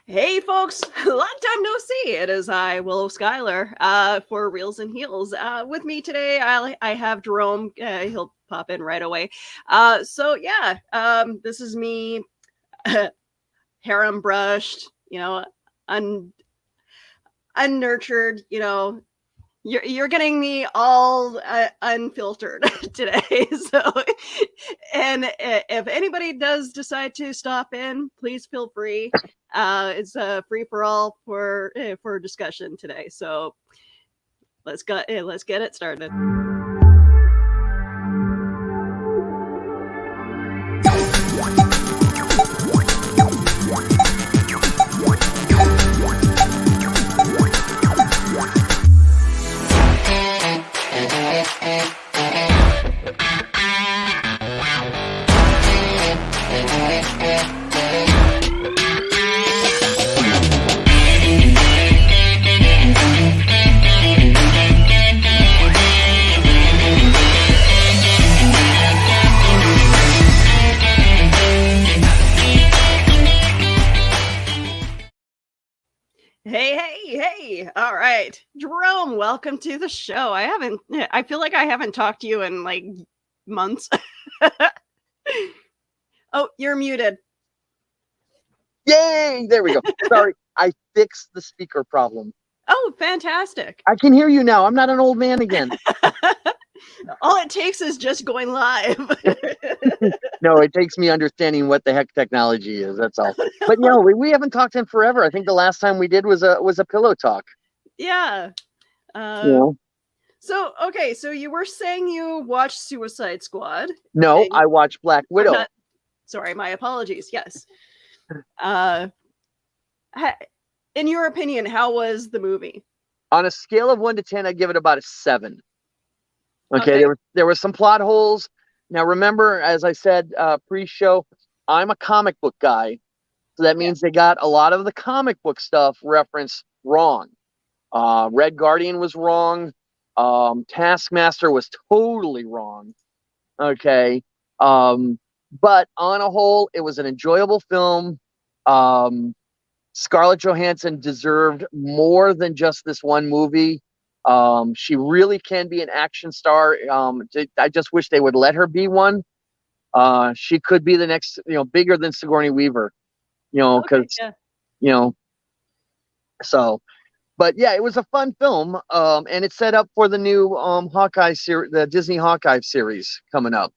Hey folks, long time no see. It is I, Willow Schuyler, for Reels and Heels. With me today, I have Jerome. He'll pop in right away. This is me, harem brushed, un unnurtured. You're getting me all unfiltered today. If anybody does decide to stop in, please feel free. It's free for all for discussion today. So let's get it started. Hey. All right. Jerome, welcome to the show. I feel like I haven't talked to you in like months. Oh, you're muted. Yay! There we go. Sorry, I fixed the speaker problem. Oh, fantastic. I can hear you now. I'm not an old man again. All it takes is just going live. No, it takes me understanding what the heck technology is. That's all. But we haven't talked in forever. I think the last time we did was a pillow talk. Yeah. So you were saying you watched Suicide Squad. No, I watched Black Widow. Sorry, my apologies. Yes. In your opinion, how was the movie? On a scale of 1 to 10, I'd give it about a 7. Okay. There were some plot holes. Now, remember, as I said pre-show, I'm a comic book guy. So that means they got a lot of the comic book stuff referenced wrong. Red Guardian was wrong. Taskmaster was totally wrong. Okay. But on a whole, it was an enjoyable film. Scarlett Johansson deserved more than just this one movie. She really can be an action star. I just wish they would let her be one. She could be the next, bigger than Sigourney Weaver, so, but yeah, it was a fun film. And it's set up for the new Hawkeye series, the Disney Hawkeye series coming up.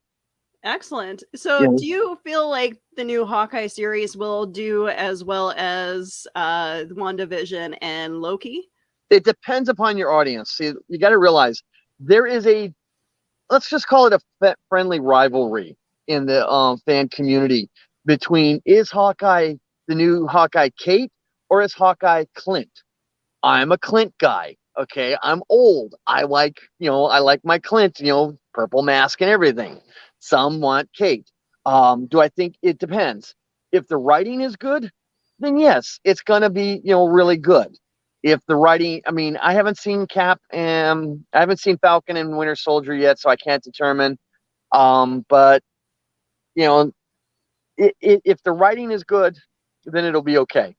Excellent. So do you feel like the new Hawkeye series will do as well as WandaVision and Loki? It depends upon your audience. See, you got to realize there is let's just call it a friendly rivalry in the fan community between, is Hawkeye the new Hawkeye Kate or is Hawkeye Clint? I'm a Clint guy. Okay. I'm old. I like my Clint, purple mask and everything. Some want Kate. Do I think it depends? If the writing is good, then yes, it's going to be, really good. If the writing, I haven't seen Cap and I haven't seen Falcon and Winter Soldier yet, so I can't determine. But if the writing is good, then it'll be okay.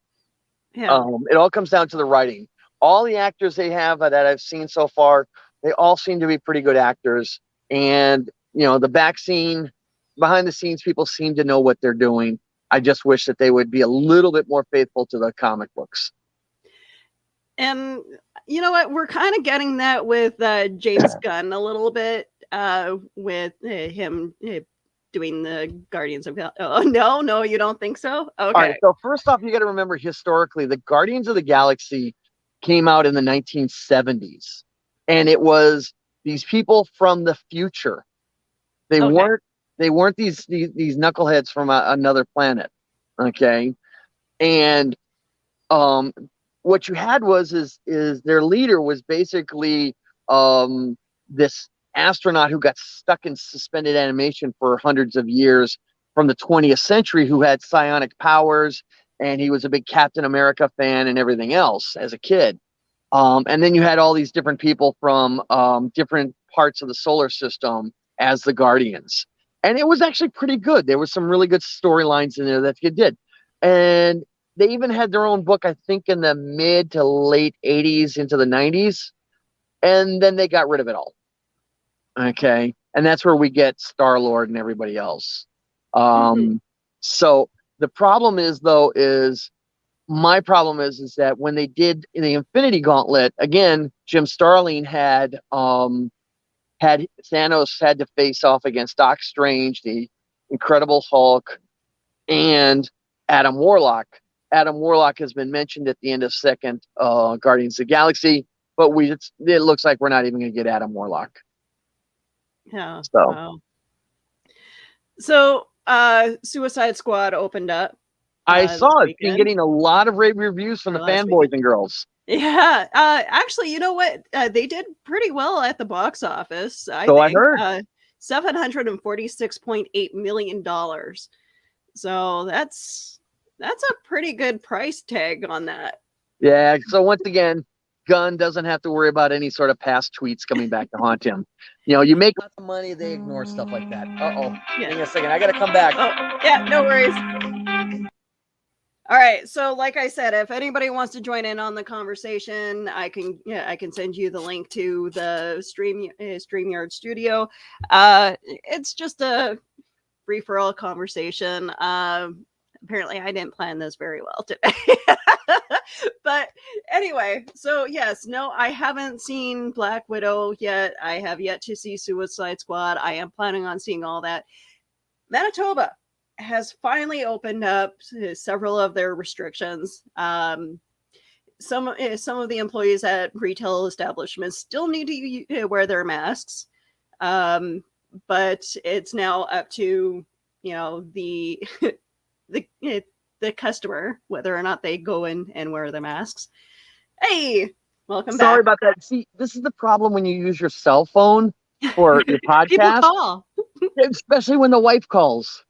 Yeah. It all comes down to the writing. All the actors they have that I've seen so far, they all seem to be pretty good actors. And, the behind the scenes, people seem to know what they're doing. I just wish that they would be a little bit more faithful to the comic books. And you know what? We're kind of getting that with James Gunn a little bit with him doing the Guardians of Galaxy. Oh, no, you don't think so? Okay. All right, so first off, you got to remember historically, the Guardians of the Galaxy came out in the 1970s. And it was these people from the future. They weren't these knuckleheads from another planet. Okay. And what you had is their leader was basically this astronaut who got stuck in suspended animation for hundreds of years from the 20th century, who had psionic powers, and he was a big Captain America fan and everything else as a kid. And then you had all these different people from different parts of the solar system as the Guardians. And it was actually pretty good. There was some really good storylines in there that you did. And they even had their own book, I think, in the mid to late 80s into the 90s. And then they got rid of it all. Okay. And that's where we get Star-Lord and everybody else. So the problem is, though, my problem is that when they did the Infinity Gauntlet, again, Jim Starlin had Thanos had to face off against Doc Strange, the Incredible Hulk, and Adam Warlock. Adam Warlock has been mentioned at the end of second Guardians of the Galaxy, but it looks like we're not even going to get Adam Warlock. Yeah. So Suicide Squad opened up. I saw it. Been getting a lot of rave reviews from the fanboys and girls. Yeah. Actually, you know what? They did pretty well at the box office. I heard. $746.8 million. So that's a pretty good price tag on that. Yeah. So once again, Gunn doesn't have to worry about any sort of past tweets coming back to haunt him. You make lots of money, they ignore stuff like that. Yeah. Give me a second. I got to come back. Oh, yeah, no worries. All right. So like I said, if anybody wants to join in on the conversation, I can send you the link to the StreamYard studio. It's just a free-for-all conversation. Apparently I didn't plan this very well today. But anyway, so yes, no, I haven't seen Black Widow yet. I have yet to see Suicide Squad. I am planning on seeing all that. Manitoba has finally opened up several of their restrictions. Some of the employees at retail establishments still need to wear their masks, but it's now up to the the customer whether or not they go in and wear their masks. Hey, welcome back. Sorry about that. See, this is the problem when you use your cell phone for your podcast. People call. Especially when the wife calls.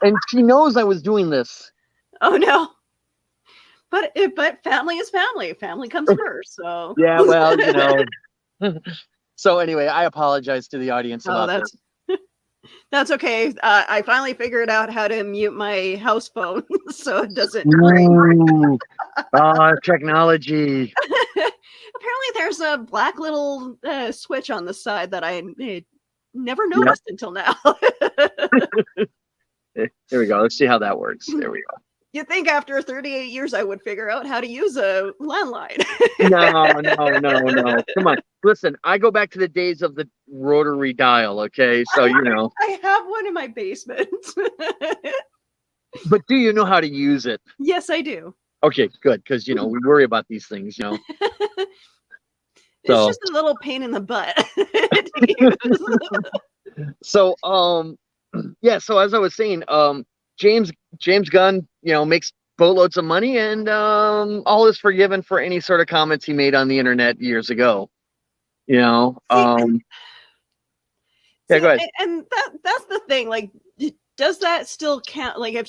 And she knows I was doing this. Oh no. But family is family. Family comes first. So yeah, well, So anyway, I apologize to the audience about this. That's okay. I finally figured out how to mute my house phone so it doesn't ring. Technology. Apparently there's a black little switch on the side that I never noticed until now. There we go. Let's see how that works. There we go. You think after 38 years I would figure out how to use a landline? No. Come on. Listen, I go back to the days of the rotary dial, okay? So, I have one in my basement. But do you know how to use it? Yes, I do. Okay, good. Because, we worry about these things, It's just a little pain in the butt. So, so as I was saying, James Gunn, makes boatloads of money, and all is forgiven for any sort of comments he made on the internet years ago. Go ahead. And that's the thing. Like, does that still count? Like, I'm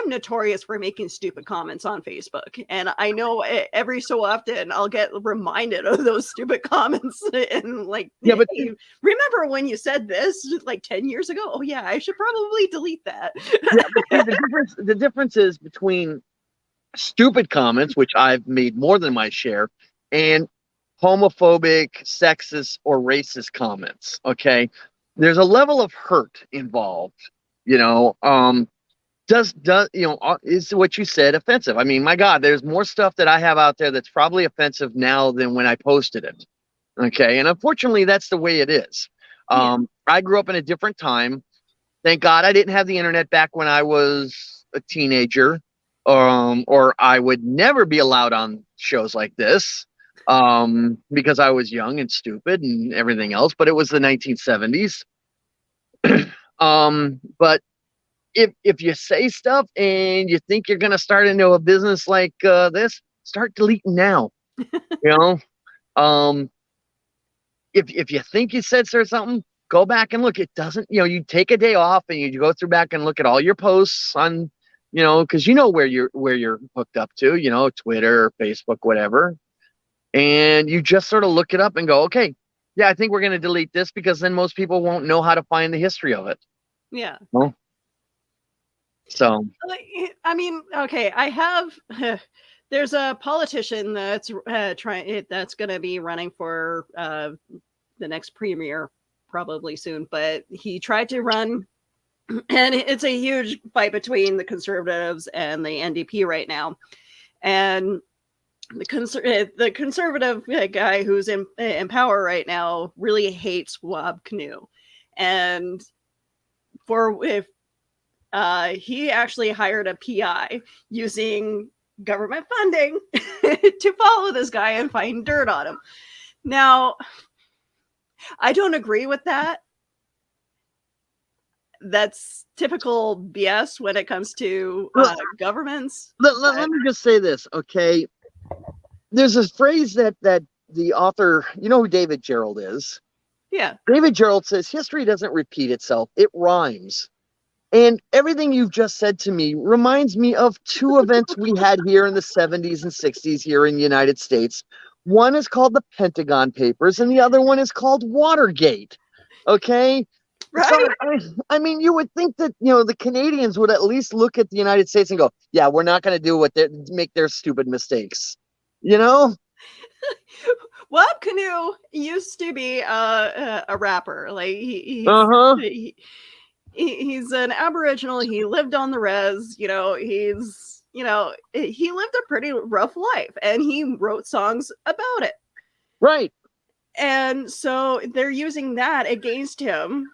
notorious for making stupid comments on Facebook, and I know every so often I'll get reminded of those stupid comments, and like, but hey, remember when you said this like 10 years ago? Oh yeah, I should probably delete that. But the difference is between stupid comments, which I've made more than my share, and homophobic, sexist, or racist comments. Okay. There's a level of hurt involved, is what you said offensive? I mean, my God, there's more stuff that I have out there that's probably offensive now than when I posted it. Okay. And unfortunately, that's the way it is. I grew up in a different time. Thank God I didn't have the internet back when I was a teenager, or I would never be allowed on shows like this. Because I was young and stupid and everything else, but it was the 1970s. But if you say stuff and you think you're going to start into a business like this, start deleting now. If you think you said something, go back and look. It doesn't, you take a day off and you go through back and look at all your posts on, because where you're hooked up to, Twitter, Facebook, whatever. And you just sort of look it up and go, okay, yeah, I think we're going to delete this, because then most people won't know how to find the history of it. Yeah. Well, so I mean, okay, I have. There's a politician that's that's going to be running for the next premier probably soon, but he tried to run, and it's a huge fight between the conservatives and the NDP right now, and the conservative guy who's in power right now really hates Wab Canoe, and for if he actually hired a PI using government funding to follow this guy and find dirt on him. Now, I don't agree with that. That's typical BS when it comes to governments. Let me just say this, okay? There's a phrase that the author, you know who David Gerald is? Yeah. David Gerald says, history doesn't repeat itself, it rhymes. And everything you've just said to me reminds me of two events we had here in the 70s and 60s here in the United States. One is called the Pentagon Papers, and the other one is called Watergate. Okay? Right? So, I mean, you would think that, you know, the Canadians would at least look at the United States and go, yeah, we're not going to do make their stupid mistakes. You know? Wab Canoe used to be a rapper. Like, he's an Aboriginal. He lived on the res. You know, he lived a pretty rough life, and he wrote songs about it. Right. And so they're using that against him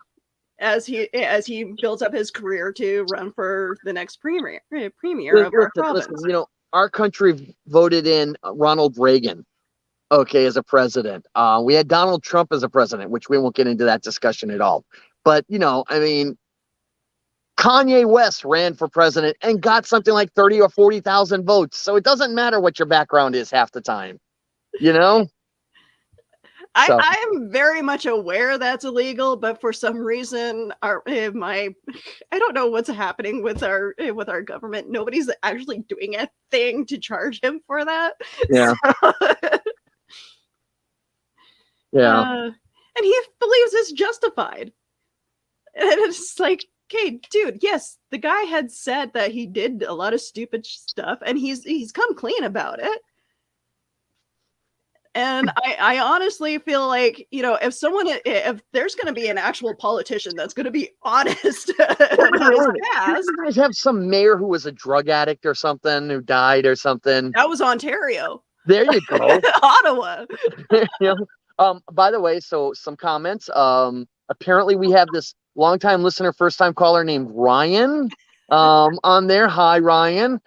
as he builds up his career to run for the next premier of our province. Listen, you know, our country voted in Ronald Reagan, okay, as a president. We had Donald Trump as a president, which we won't get into that discussion at all. But, you know, I mean, Kanye West ran for president and got something like 30 or 40,000 votes. So it doesn't matter what your background is half the time, you know? I am very much aware that's illegal, but for some reason, I don't know what's happening with our government. Nobody's actually doing a thing to charge him for that. Yeah. So, yeah. And he believes it's justified. And it's like, okay, dude, yes, the guy had said that he did a lot of stupid stuff, and he's come clean about it. And I honestly feel like, you know, if there's going to be an actual politician that's going to be honest about his past. You guys have some mayor who was a drug addict or something, who died or something. That was Ontario. There you go. Ottawa. You know, by the way, so some comments. Apparently we have this longtime listener, first time caller named Ryan on there. Hi, Ryan.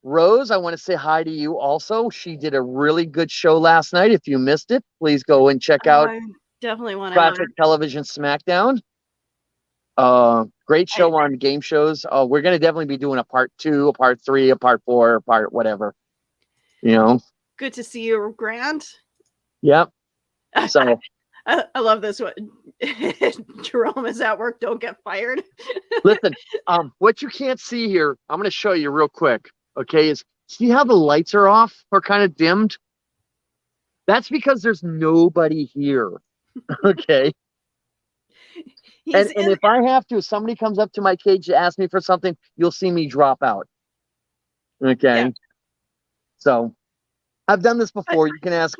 Rose, I want to say hi to you also. She did a really good show last night. If you missed it, please go and check out I definitely want Classic Television Smackdown. Great show on game shows. We're going to definitely be doing a part 2, a part 3, a part 4, a part whatever. You know. Good to see you, Grant. Yep. So I love this one. Jerome is at work. Don't get fired. Listen, what you can't see here, I'm going to show you real quick. Okay, is see how the lights are off or kind of dimmed? That's because there's nobody here. Okay. And if I have to, if somebody comes up to my cage to ask me for something, you'll see me drop out. Okay. Yeah. So I've done this before. You can ask.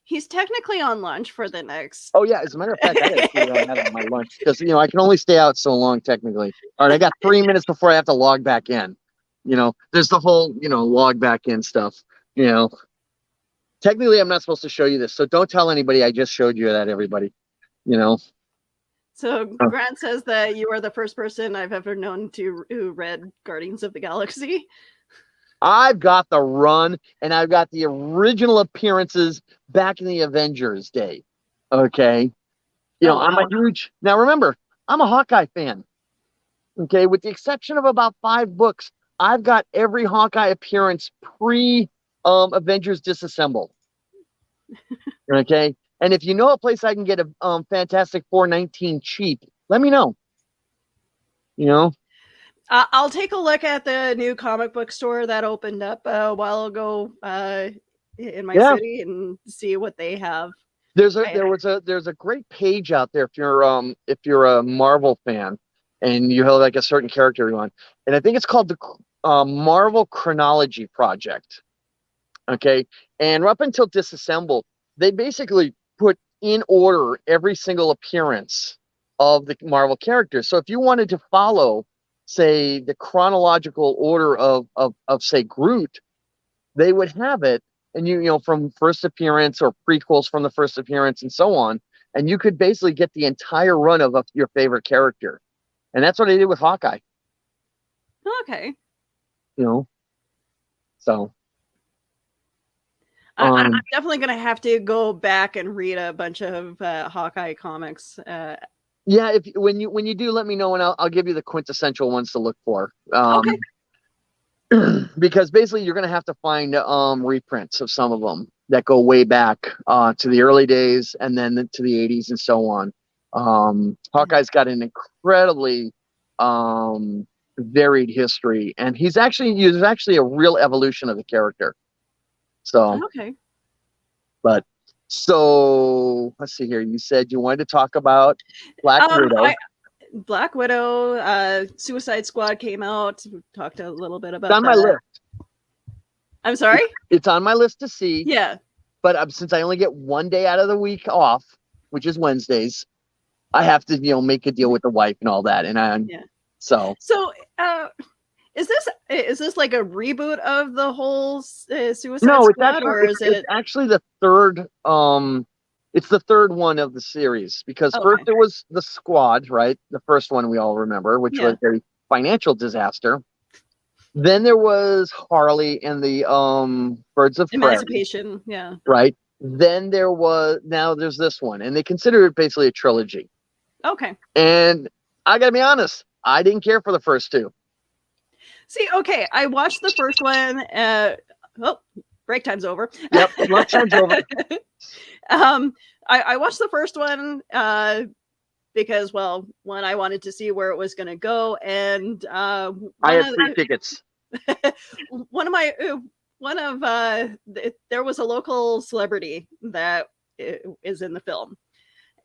He's technically on lunch for the next. Oh yeah, as a matter of fact, I got to figure out how to have my lunch because you know I can only stay out so long technically. All right, I got 3 minutes before I have to log back in. You know, there's the whole, you know, log back in stuff, you know. Technically, I'm not supposed to show you this, so don't tell anybody I just showed you that, everybody, you know. So Grant says that you are the first person I've ever known who read Guardians of the Galaxy. I've got the run, and I've got the original appearances back in the Avengers day, okay? You know, I'm a huge, now remember, I'm a Hawkeye fan, okay? With the exception of about 5 books, I've got every Hawkeye appearance pre-Avengers Disassemble. Okay? And if you know a place I can get a Fantastic Four 19 cheap, let me know. You know? I'll take a look at the new comic book store that opened up a while ago in my city and see what they have. There's a great page out there if you're a Marvel fan and you have like a certain character you want. And I think it's called Marvel Chronology project. Okay, and up until Disassembled, they basically put in order every single appearance of the Marvel characters. So if you wanted to follow, say, the chronological order of say Groot, they would have it, and you know, from first appearance or prequels from the first appearance and so on, and you could basically get the entire run of your favorite character, and that's what I did with Hawkeye. Okay. You know, so I'm definitely gonna have to go back and read a bunch of Hawkeye comics. yeah, if when you do, let me know, and I'll give you the quintessential ones to look for. Okay. Because basically you're going to have to find reprints of some of them that go way back to the early days and then to the 80s and so on. Hawkeye's got an incredibly varied history, and there's actually a real evolution of the character. So okay. But so let's see here. You said you wanted to talk about Black Widow. Black Widow, Suicide Squad came out. We talked a little bit about it's on my list. I'm sorry? It's on my list to see. Yeah. But since I only get one day out of the week off, which is Wednesdays, I have to, make a deal with the wife and all that. And So is this like a reboot of the whole Suicide Squad, or is it? It's actually the third. It's the third one of the series, because first there was the Squad, right? The first one we all remember, which was a financial disaster. Then there was Harley and the Birds of Prey. Emancipation, yeah. Right. Then now there's this one, and they consider it basically a trilogy. Okay. And I gotta be honest, I didn't care for the first two. See, okay, I watched the first one. Break time's over. Yep, lunch time's over. I watched the first one because, well, one, I wanted to see where it was going to go, and I had 3 tickets. There was a local celebrity that is in the film.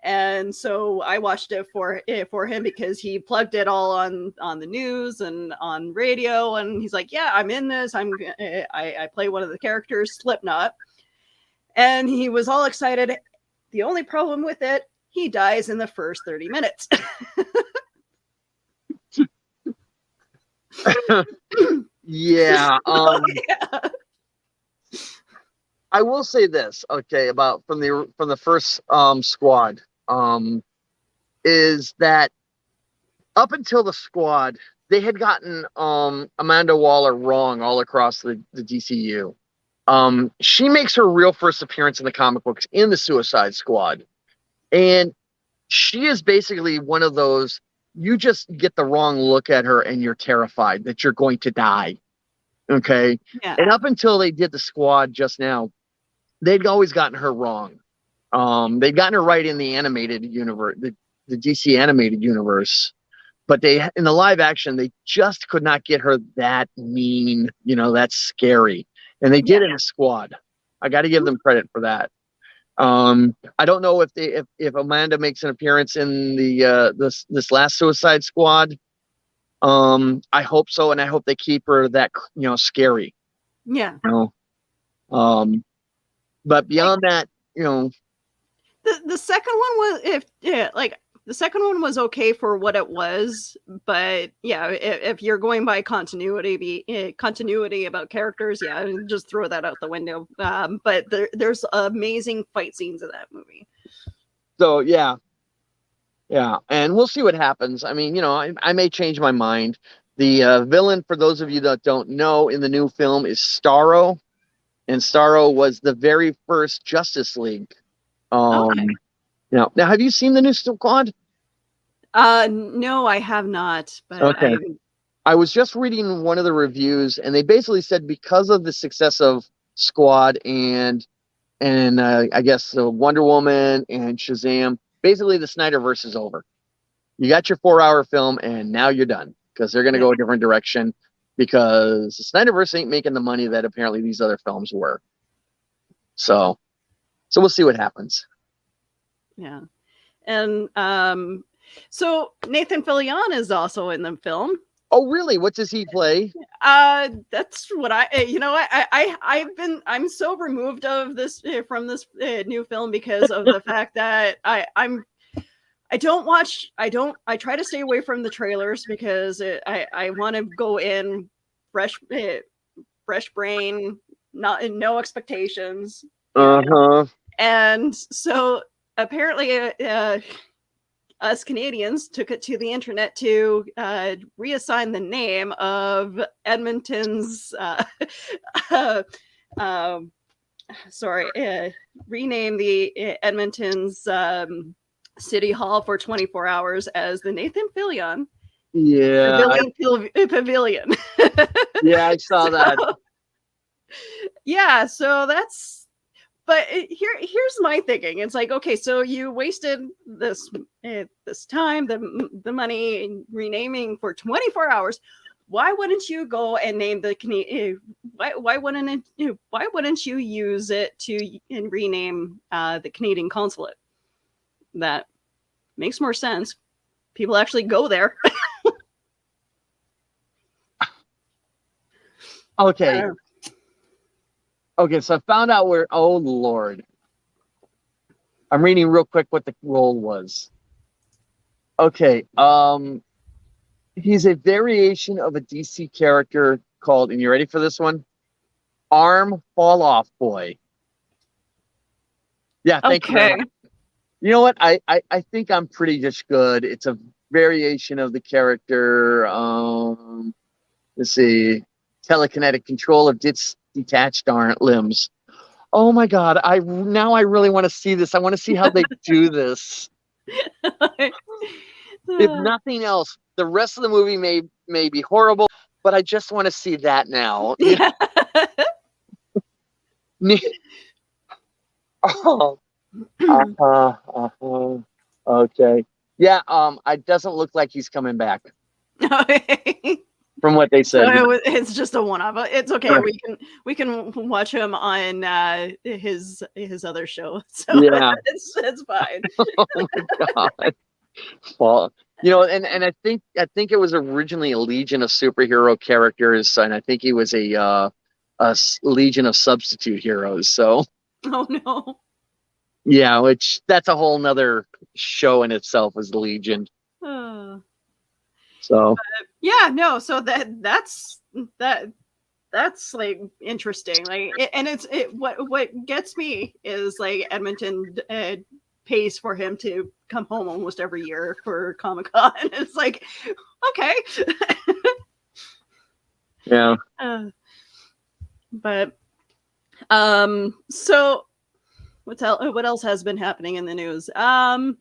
And so I watched it for him because he plugged it all on the news and on radio, and he's like, "Yeah, I'm in this. I play one of the characters, Slipknot," and he was all excited. The only problem with it, he dies in the first 30 minutes. Yeah. I will say this, okay, about from the first Squad, is that up until the Squad, they had gotten Amanda Waller wrong all across the DCU. She makes her real first appearance in the comic books in the Suicide Squad, and she is basically one of those, you just get the wrong look at her and you're terrified that you're going to die. Okay. Yeah. And up until they did the Squad just now, they'd always gotten her wrong. They'd gotten her right in the animated universe, the DC animated universe, but in the live action, they just could not get her that mean, that's scary. And they did in the Squad. I got to give them credit for that. I don't know if Amanda makes an appearance in this last Suicide Squad. I hope so, and I hope they keep her that scary. Yeah. But beyond that, the second one was the second one was okay for what it was, but yeah, if you're going by continuity about characters, just throw that out the window. But there's amazing fight scenes in that movie. So yeah, and we'll see what happens. I mean, I may change my mind. The villain, for those of you that don't know, in the new film is Starro, and Starro was the very first Justice League. Okay. Now, have you seen the new Squad? No, I have not. But okay. I was just reading one of the reviews, and they basically said because of the success of Squad and I guess Wonder Woman and Shazam, basically the Snyderverse is over. You got your 4-hour film, and now you're done, because they're going to go a different direction, because the Snyderverse ain't making the money that apparently these other films were. So we'll see what happens. Yeah. And so Nathan Fillion is also in the film. Oh, really? What does he play? That's what I'm so removed of this from this new film because of the fact that I try to stay away from the trailers because I want to go in fresh brain, no expectations. And so apparently us Canadians took it to the internet to reassign the name of Edmonton's rename the Edmonton's City Hall for 24 hours as the Nathan Fillion Pavilion. Yeah, I saw that. Yeah, so that's. But here's my thinking. It's like, okay, so you wasted this time, the money renaming for 24 hours. Why wouldn't you go and name the why wouldn't you use it to rename the Canadian consulate? That makes more sense. People actually go there. Okay. Okay, so I found out where. Oh Lord, I'm reading real quick what the role was. Okay, he's a variation of a DC character called, and you ready for this one? Arm Fall Off Boy. Yeah, thank you very much. You know what? I think I'm pretty just good. It's a variation of the character. Let's see, telekinetic control of detached limbs. Oh my God! I really want to see this. I want to see how they do this. If nothing else, the rest of the movie may be horrible, but I just want to see that now. Yeah. Okay. Yeah. It doesn't look like he's coming back. From what they said, so it's just a one-off. It's okay. Right. We can watch him on his other show. So yeah, it's fine. Oh my God. Well, and I think it was originally a Legion of superhero characters, and I think he was a Legion of substitute heroes. So. Oh no. Yeah, which that's a whole nother show in itself, was the Legion. So yeah, no, so that's like interesting. Like, what gets me is like Edmonton pays for him to come home almost every year for Comic-Con. It's like, okay. Yeah. But so what else has been happening in the news? Have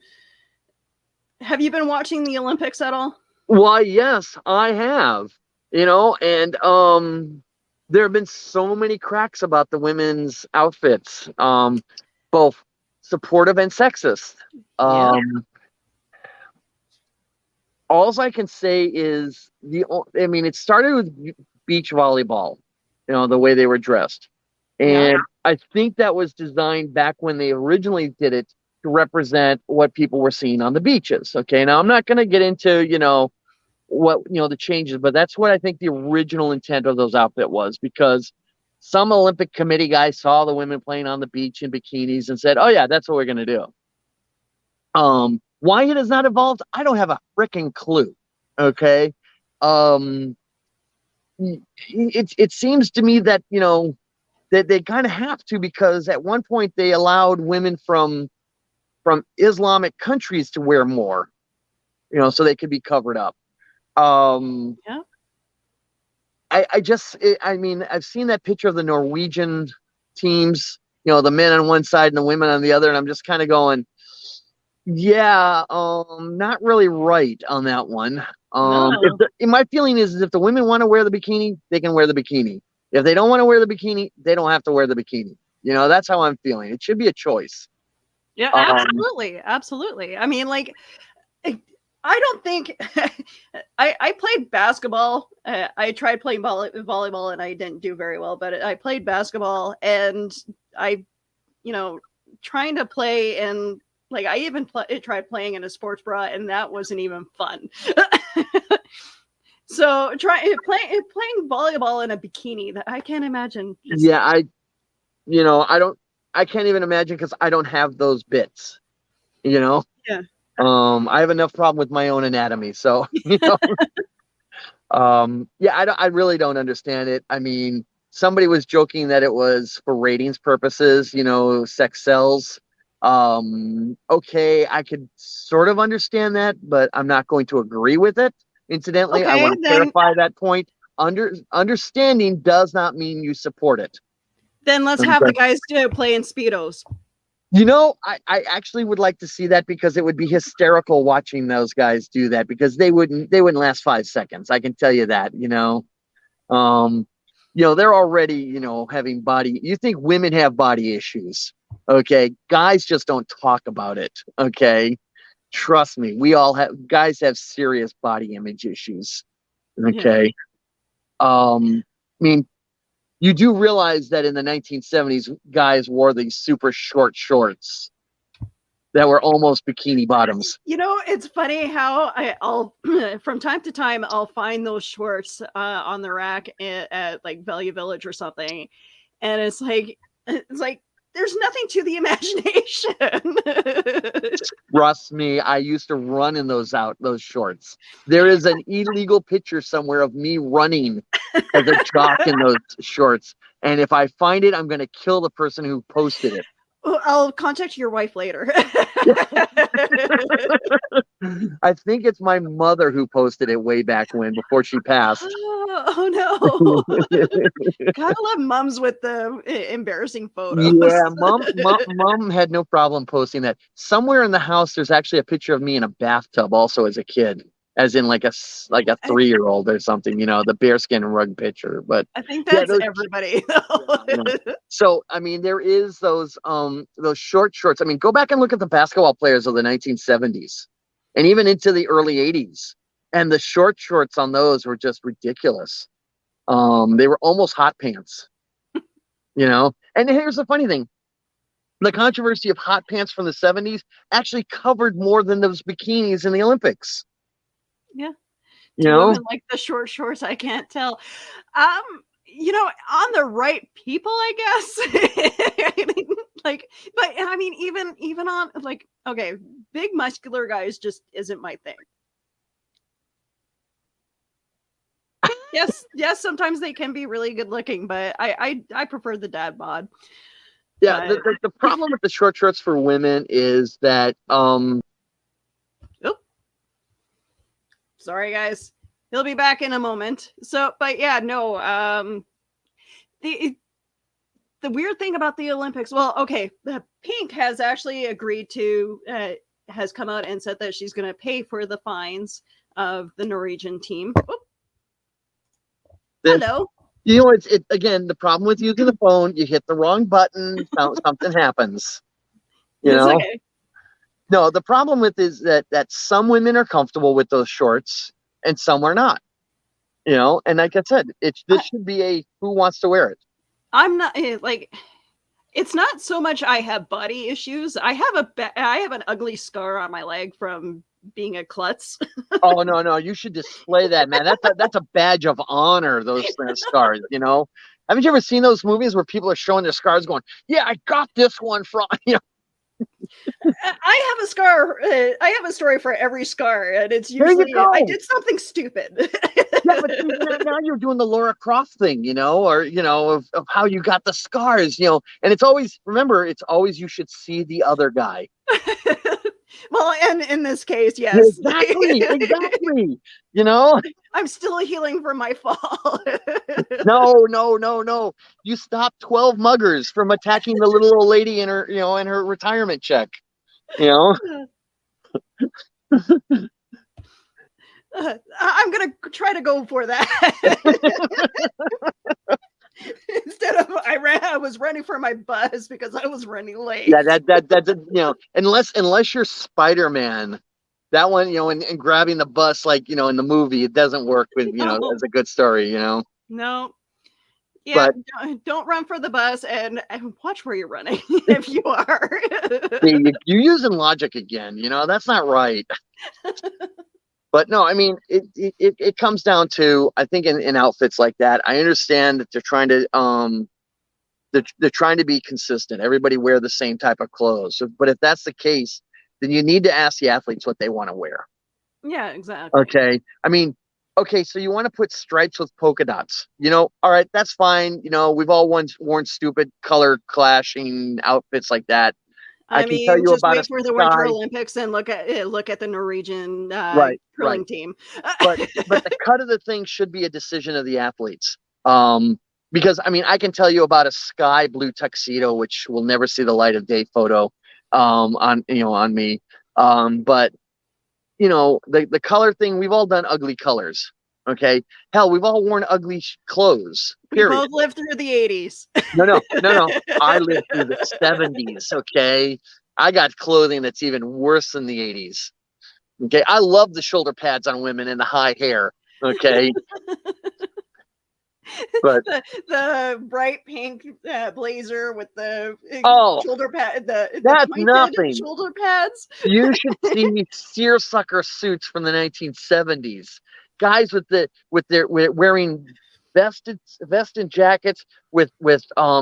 you been watching the Olympics at all? Why, yes, I have. And there have been so many cracks about the women's outfits, both supportive and sexist. All I can say is it started with beach volleyball, the way they were dressed. And I think that was designed back when they originally did it to represent what people were seeing on the beaches. Okay. Now I'm not going to get into, what, the changes, but that's what I think the original intent of those outfit was, because some Olympic committee guy saw the women playing on the beach in bikinis and said, oh yeah, that's what we're going to do. Why it has not evolved, I don't have a freaking clue. Okay. It seems to me that, that they kind of have to, because at one point they allowed women from Islamic countries to wear more, so they could be covered up. Yeah. I've seen that picture of the Norwegian teams, the men on one side and the women on the other, and I'm just kind of going, yeah, not really right on that one. My feeling is if the women want to wear the bikini, they can wear the bikini. If they don't want to wear the bikini, they don't have to wear the bikini. That's how I'm feeling. It should be a choice. Yeah, absolutely. I mean, like, I don't think I played basketball. I tried playing volleyball and I didn't do very well, but I played basketball, and I, trying to play in, like, I even tried playing in a sports bra, and that wasn't even fun. So playing volleyball in a bikini, that I can't imagine. Yeah, I can't even imagine because I don't have those bits, you know. Yeah. I have enough problem with my own anatomy, so yeah, I really don't understand it. I mean, somebody was joking that it was for ratings purposes, sex sells. Okay, I could sort of understand that, but I'm not going to agree with it. Incidentally, I Okay, want to then clarify that point. Understanding does not mean you support it. let's have the guys play in speedos. I actually would like to see that because it would be hysterical watching those guys do that because they wouldn't last 5 seconds. I can tell you that, they're already, having body. You think women have body issues. Okay. Guys just don't talk about it. Okay. Trust me. Guys have serious body image issues. Okay. Yeah. I mean, you do realize that in the 1970s, guys wore these super short shorts that were almost bikini bottoms. It's funny how I'll from time to time I'll find those shorts on the rack at like Value Village or something, and it's like there's nothing to the imagination. Trust me, I used to run in those shorts. There is an illegal picture somewhere of me running as a jock in those shorts. And if I find it, I'm going to kill the person who posted it. I'll contact your wife later. I think it's my mother who posted it way back when, before she passed. Oh no. Gotta love moms with the embarrassing photos. Yeah, mom had no problem posting that. Somewhere in the house, there's actually a picture of me in a bathtub also as a kid. As in like a 3-year-old or something, the bearskin rug picture. But I think that's everybody. Yeah. So I mean, there is those short shorts. I mean, go back and look at the basketball players of the 1970s, and even into the early 80s, and the short shorts on those were just ridiculous. They were almost hot pants, And here's the funny thing: the controversy of hot pants from the 70s actually covered more than those bikinis in the Olympics. Yeah. Women like the short shorts, I can't tell. On the right people, I guess. But I mean, even on okay, big muscular guys just isn't my thing. Yes, sometimes they can be really good looking, but I prefer the dad bod. Yeah, the problem with the short shorts for women is that sorry guys, he'll be back in a moment. So, but yeah, no, the weird thing about the Olympics, well, okay, Pink has actually agreed to has come out and said that she's going to pay for the fines of the Norwegian team. Hello. It's again, the problem with using the phone, you hit the wrong button, something happens. Okay. No, the problem with is that some women are comfortable with those shorts and some are not. And like I said, this should be a who wants to wear it. I'm not it's not so much I have body issues. I have an ugly scar on my leg from being a klutz. Oh no, you should display that, man. That's a badge of honor, those scars, Haven't you ever seen those movies where people are showing their scars going, yeah, I got this one from I have a scar. I have a story for every scar, and it's usually I did something stupid. Yeah, but now you're doing the Laura Croft thing, or of how you got the scars, and it's always you should see the other guy. Well, and in this case, yes, exactly. I'm still healing from my fall. No. You stopped 12 muggers from attacking the little old lady in her, in her retirement check. I'm gonna try to go for that. Instead of I was running for my bus because I was running late. Yeah, that unless you're Spider-Man, that one, and grabbing the bus like, in the movie, it doesn't work with, as a good story, No. Yeah, but don't run for the bus and watch where you're running if you are. You're using logic again, that's not right. But no, I mean, it comes down to, I think in outfits like that, I understand that they're trying to be consistent. Everybody wear the same type of clothes. So, but if that's the case, then you need to ask the athletes what they want to wear. Yeah, exactly. Okay. I mean, okay, so you want to put stripes with polka dots. All right, that's fine. We've all worn stupid color clashing outfits like that. I I can tell mean, you just about a wait for the Winter sky, Olympics and look at the Norwegian right, right. curling team. But the cut of the thing should be a decision of the athletes. Because I mean, I can tell you about a sky blue tuxedo, which will never see the light of day photo, on me. But the color thing, we've all done ugly colors. Okay. Hell, we've all worn ugly clothes, We period. both lived through the 80s. No. I lived through the 70s. Okay. I got clothing that's even worse than the 80s. Okay. I love the shoulder pads on women and the high hair. Okay. But the bright pink blazer with the oh, shoulder pad, the that's pointed nothing. shoulder pads. You should see seersucker suits from the 1970s. Guys wearing vested jackets with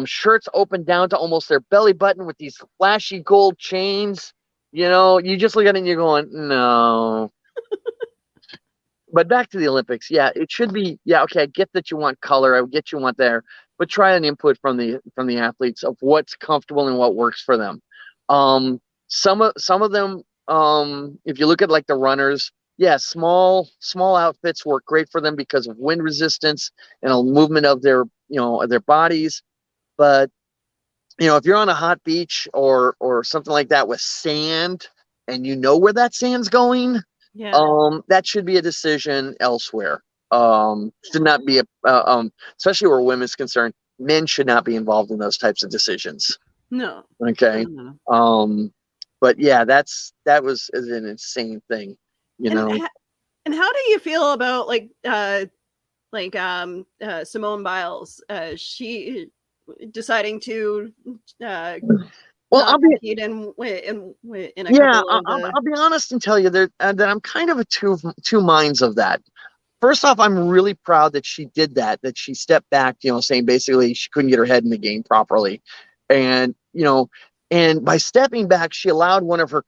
shirts open down to almost their belly button with these flashy gold chains. You just look at it and you're going, no. But back to the Olympics, yeah, it should be. Yeah, okay, I get that you want color, I get you want there, but try an input from the athletes of what's comfortable and what works for them. Some of them, if you look at like the runners, yeah, small outfits work great for them because of wind resistance and a movement of their bodies. But if you're on a hot beach or something like that with sand, and where that sand's going, Yeah. that should be a decision elsewhere. Should not be especially where women's concerned. Men should not be involved in those types of decisions. No. Okay. No. But yeah, that was an insane thing, And how do you feel about Simone Biles? She deciding to not compete in a couple of the. I'll be honest and tell you that I'm kind of two minds of that. First off, I'm really proud that she did that she stepped back, saying basically she couldn't get her head in the game properly. And, and by stepping back, she allowed one of her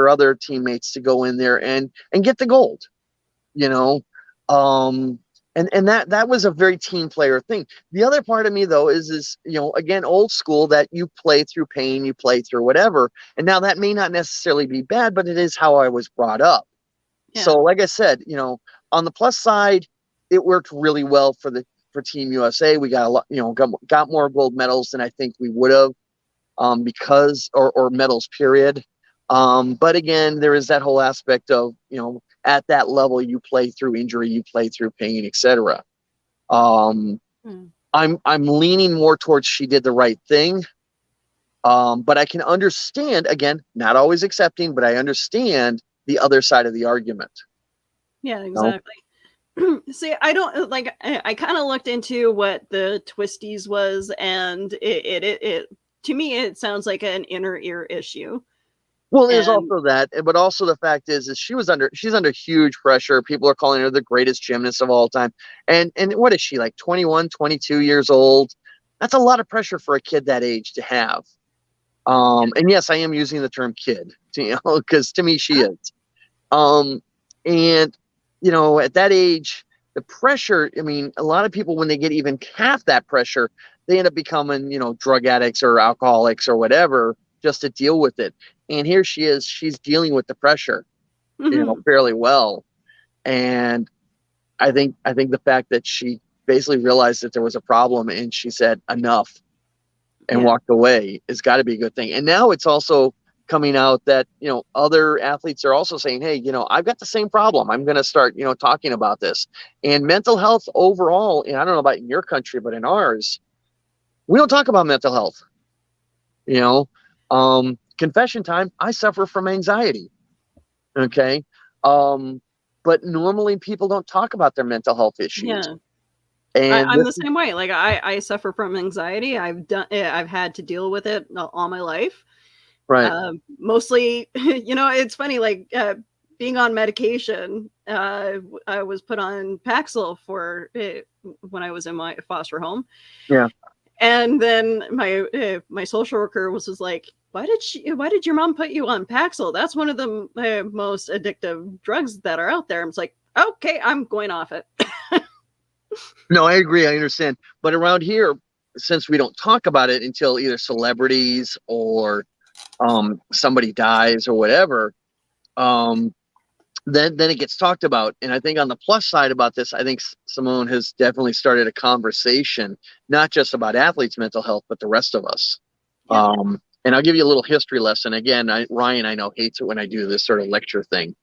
other teammates to go in there and get the gold, and that was a very team player thing. The other part of me though is again, old school, that you play through pain, you play through whatever. And now that may not necessarily be bad, but it is how I was brought up. Yeah. So like I said, on the plus side, it worked really well for Team USA. We got a lot, got more gold medals than I think we would have, because or medals period. But again, there is that whole aspect of, at that level, you play through injury, you play through pain, etc. I'm leaning more towards she did the right thing. But I can understand, again, not always accepting, but I understand the other side of the argument. Yeah, exactly. See, I don't I kind of looked into what the twisties was, and it to me it sounds like an inner ear issue. Well, there's also that, but also the fact is she's under huge pressure. People are calling her the greatest gymnast of all time. And what is she, like 21, 22 years old? That's a lot of pressure for a kid that age to have. And yes, I am using the term kid, because to me she is. And at that age, the pressure, I mean, a lot of people, when they get even half that pressure, they end up becoming, drug addicts or alcoholics or whatever, just to deal with it. And here she is, she's dealing with the pressure, fairly well. And I think the fact that she basically realized that there was a problem and she said enough and walked away has got to be a good thing. And now it's also coming out that, other athletes are also saying, hey, I've got the same problem. I'm going to start, talking about this. And mental health overall, and I don't know about in your country, but in ours, we don't talk about mental health. Confession time, I suffer from anxiety. Okay. But normally people don't talk about their mental health issues. Yeah. And I'm the same way. Like I suffer from anxiety. I've had to deal with it all my life. Right. Mostly, it's funny, being on medication, I was put on Paxil for when I was in my foster home. Yeah. And then my social worker was like, why did your mom put you on Paxil? That's one of the most addictive drugs that are out there. I was like, okay, I'm going off it. No, I agree. I understand. But around here, since we don't talk about it until either celebrities or somebody dies or whatever, then it gets talked about. And I think on the plus side about this, I think Simone has definitely started a conversation, not just about athletes' mental health, but the rest of us. Yeah. And I'll give you a little history lesson. Again, Ryan, I know, hates it when I do this sort of lecture thing.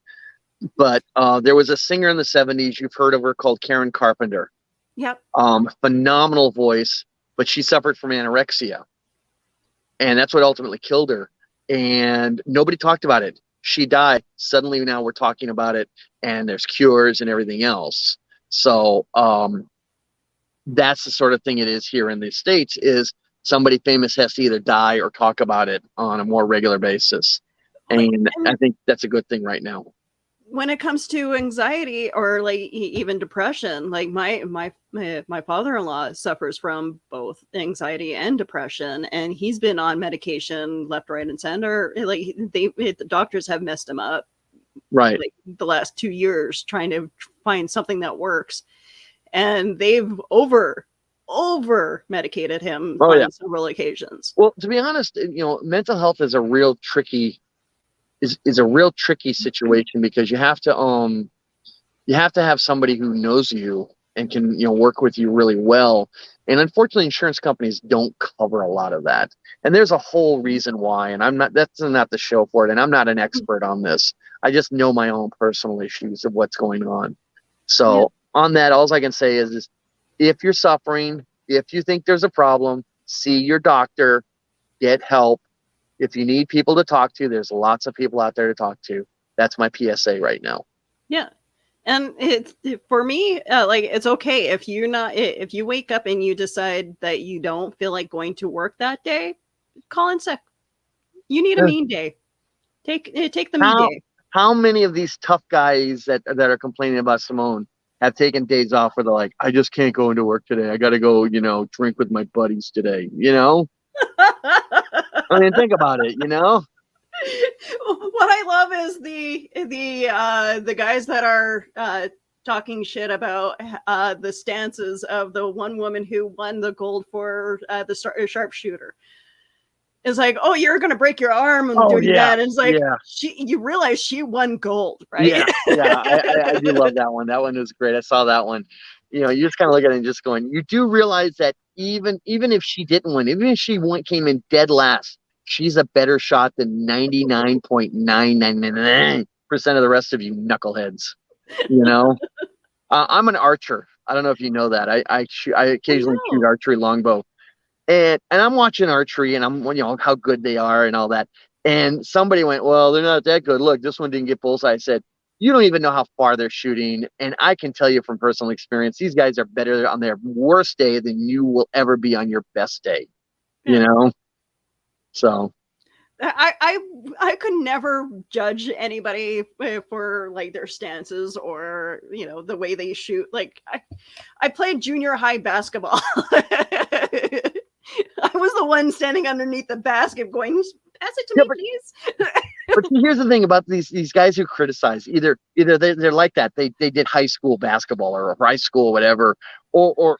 But there was a singer in the 70s, you've heard of her, called Karen Carpenter. Yep. Phenomenal voice, but she suffered from anorexia. And that's what ultimately killed her. And nobody talked about it. She died. Suddenly now we're talking about it, and there's cures and everything else. So that's the sort of thing it is here in the States, is somebody famous has to either die or talk about it on a more regular basis. And I think that's a good thing right now. When it comes to anxiety or like even depression, like my father-in-law suffers from both anxiety and depression, and he's been on medication left, right, and center. Like the doctors have messed him up, right? Like the last 2 years trying to find something that works, and they've over medicated him on several occasions. Well, to be honest, mental health is a real tricky situation, because you have to have somebody who knows you and can work with you really well. And unfortunately, insurance companies don't cover a lot of that. And there's a whole reason why. And that's not the show for it. And I'm not an expert on this. I just know my own personal issues of what's going on. So on that, all I can say is if you're suffering, if you think there's a problem, see your doctor, get help. If you need people to talk to, there's lots of people out there to talk to. That's my PSA right now. Yeah. And for me, like, it's okay if you wake up and you decide that you don't feel like going to work that day, call in sick. You need a mean day. Take the mean day. How many of these tough guys that are complaining about Simone have taken days off where they're like, I just can't go into work today. I got to go, drink with my buddies today, I mean, think about it, What I love is the guys that are talking shit about the stances of the one woman who won the gold for the sharpshooter. It's like, oh, you're gonna break your arm and doing that. And it's like, you realize she won gold, right? Yeah, I do love that one. That one was great. I saw that one. You just kind of look at it and just going, you do realize that even if she didn't win, even if she came in dead last, she's a better shot than 99.999% of the rest of you knuckleheads. I'm an archer. I don't know if you know that. I occasionally shoot archery longbow, and I'm watching archery, and I'm how good they are and all that. And somebody went, well, they're not that good. Look, this one didn't get bullseye. I said, you don't even know how far they're shooting. And I can tell you from personal experience, these guys are better on their worst day than you will ever be on your best day. So I could never judge anybody for like their stances or the way they shoot. Like I played junior high basketball. I was the one standing underneath the basket going, pass it to me, please. But here's the thing about these guys who criticize, either they're like that. They did high school basketball or high school, whatever, or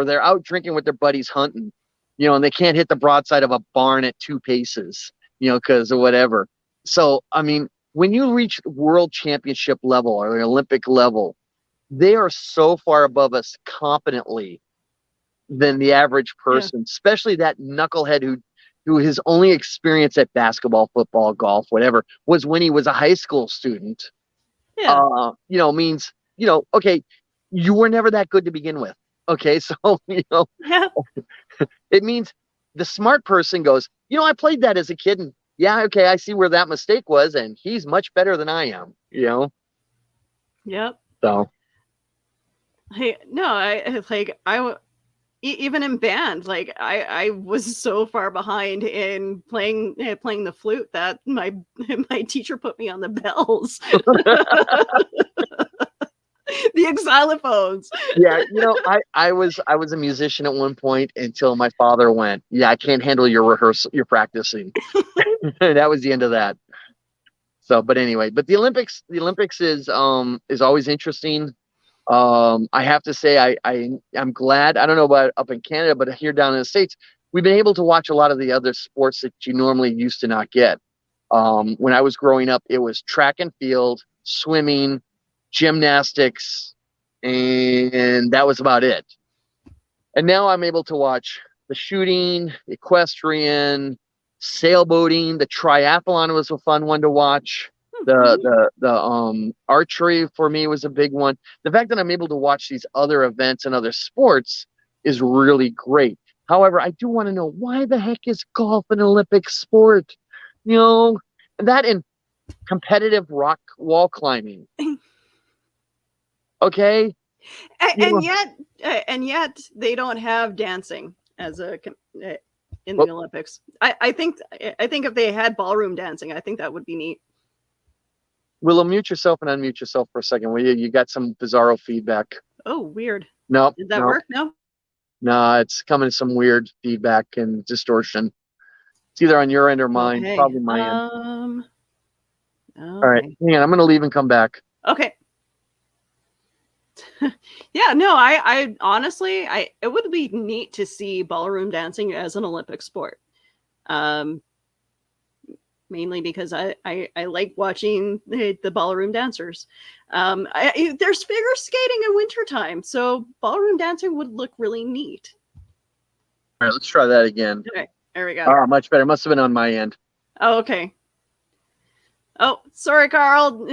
they're out drinking with their buddies hunting, and they can't hit the broadside of a barn at 2 paces, because of whatever. So, I mean, when you reach world championship level or the Olympic level, they are so far above us competently than the average person, especially that knucklehead who his only experience at basketball, football, golf, whatever, was when he was a high school student. Means, okay, you were never that good to begin with. Okay. So, it means the smart person goes, I played that as a kid, and okay, I see where that mistake was, and he's much better than I am, Yep. So. Hey, no, even in band, like I was so far behind in playing the flute that my my teacher put me on the bells, the xylophones. Yeah, I was a musician at one point until my father went, yeah, I can't handle your rehearsal, your practicing. That was the end of that. So, but anyway, but the Olympics is always interesting. I have to say, I'm glad. I don't know about up in Canada, but here down in the States, we've been able to watch a lot of the other sports that you normally used to not get. When I was growing up, it was track and field, swimming, gymnastics, and that was about it. And now I'm able to watch the shooting, equestrian, sailboating. The triathlon was a fun one to watch. The archery for me was a big one. The fact that I'm able to watch these other events and other sports is really great. However, I do want to know, why the heck is golf an Olympic sport? You know, that and competitive rock wall climbing. Okay. You And know, yet and yet they don't have dancing as in well, the Olympics. I think if they had ballroom dancing, I think that would be neat. Will mute yourself and unmute yourself for a second, will you? You got some bizarro feedback. Oh, weird. No, Did that no, work? No. no. It's coming some weird feedback and distortion. It's either on your end or mine. Okay. Probably my end. All right, Okay. hang on. I'm gonna leave and come back. Okay. Yeah, no, I honestly, it would be neat to see ballroom dancing as an Olympic sport. Um, Mainly because I like watching the ballroom dancers. There's figure skating in wintertime, so ballroom dancing would look really neat. All right, let's try that again. Okay, there we go. Oh, much better. Must have been on my end. Oh, okay. Oh, sorry, Carl.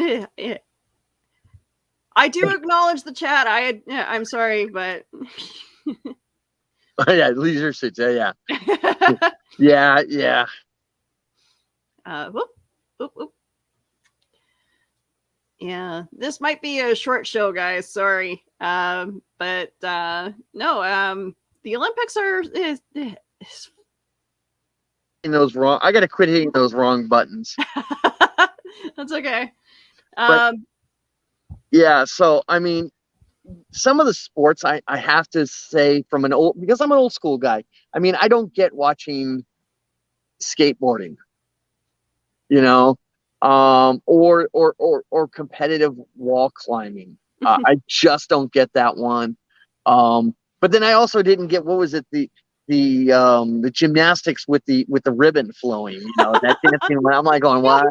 I do acknowledge the chat. I'm sorry, but Yeah, leisure suits. Yeah, yeah, yeah, yeah. Whoop, whoop, whoop. Yeah, this might be a short show, guys. Sorry, but no. The Olympics are Those wrong. I gotta quit hitting those wrong buttons. That's okay. But yeah, so I mean, some of the sports I have to say from because I'm an old school guy. I mean, I don't get watching skateboarding, you know, or competitive wall climbing. I just don't get that one. But then I also didn't get, what was it, the gymnastics with the ribbon flowing, that dancing. I'm like going, what?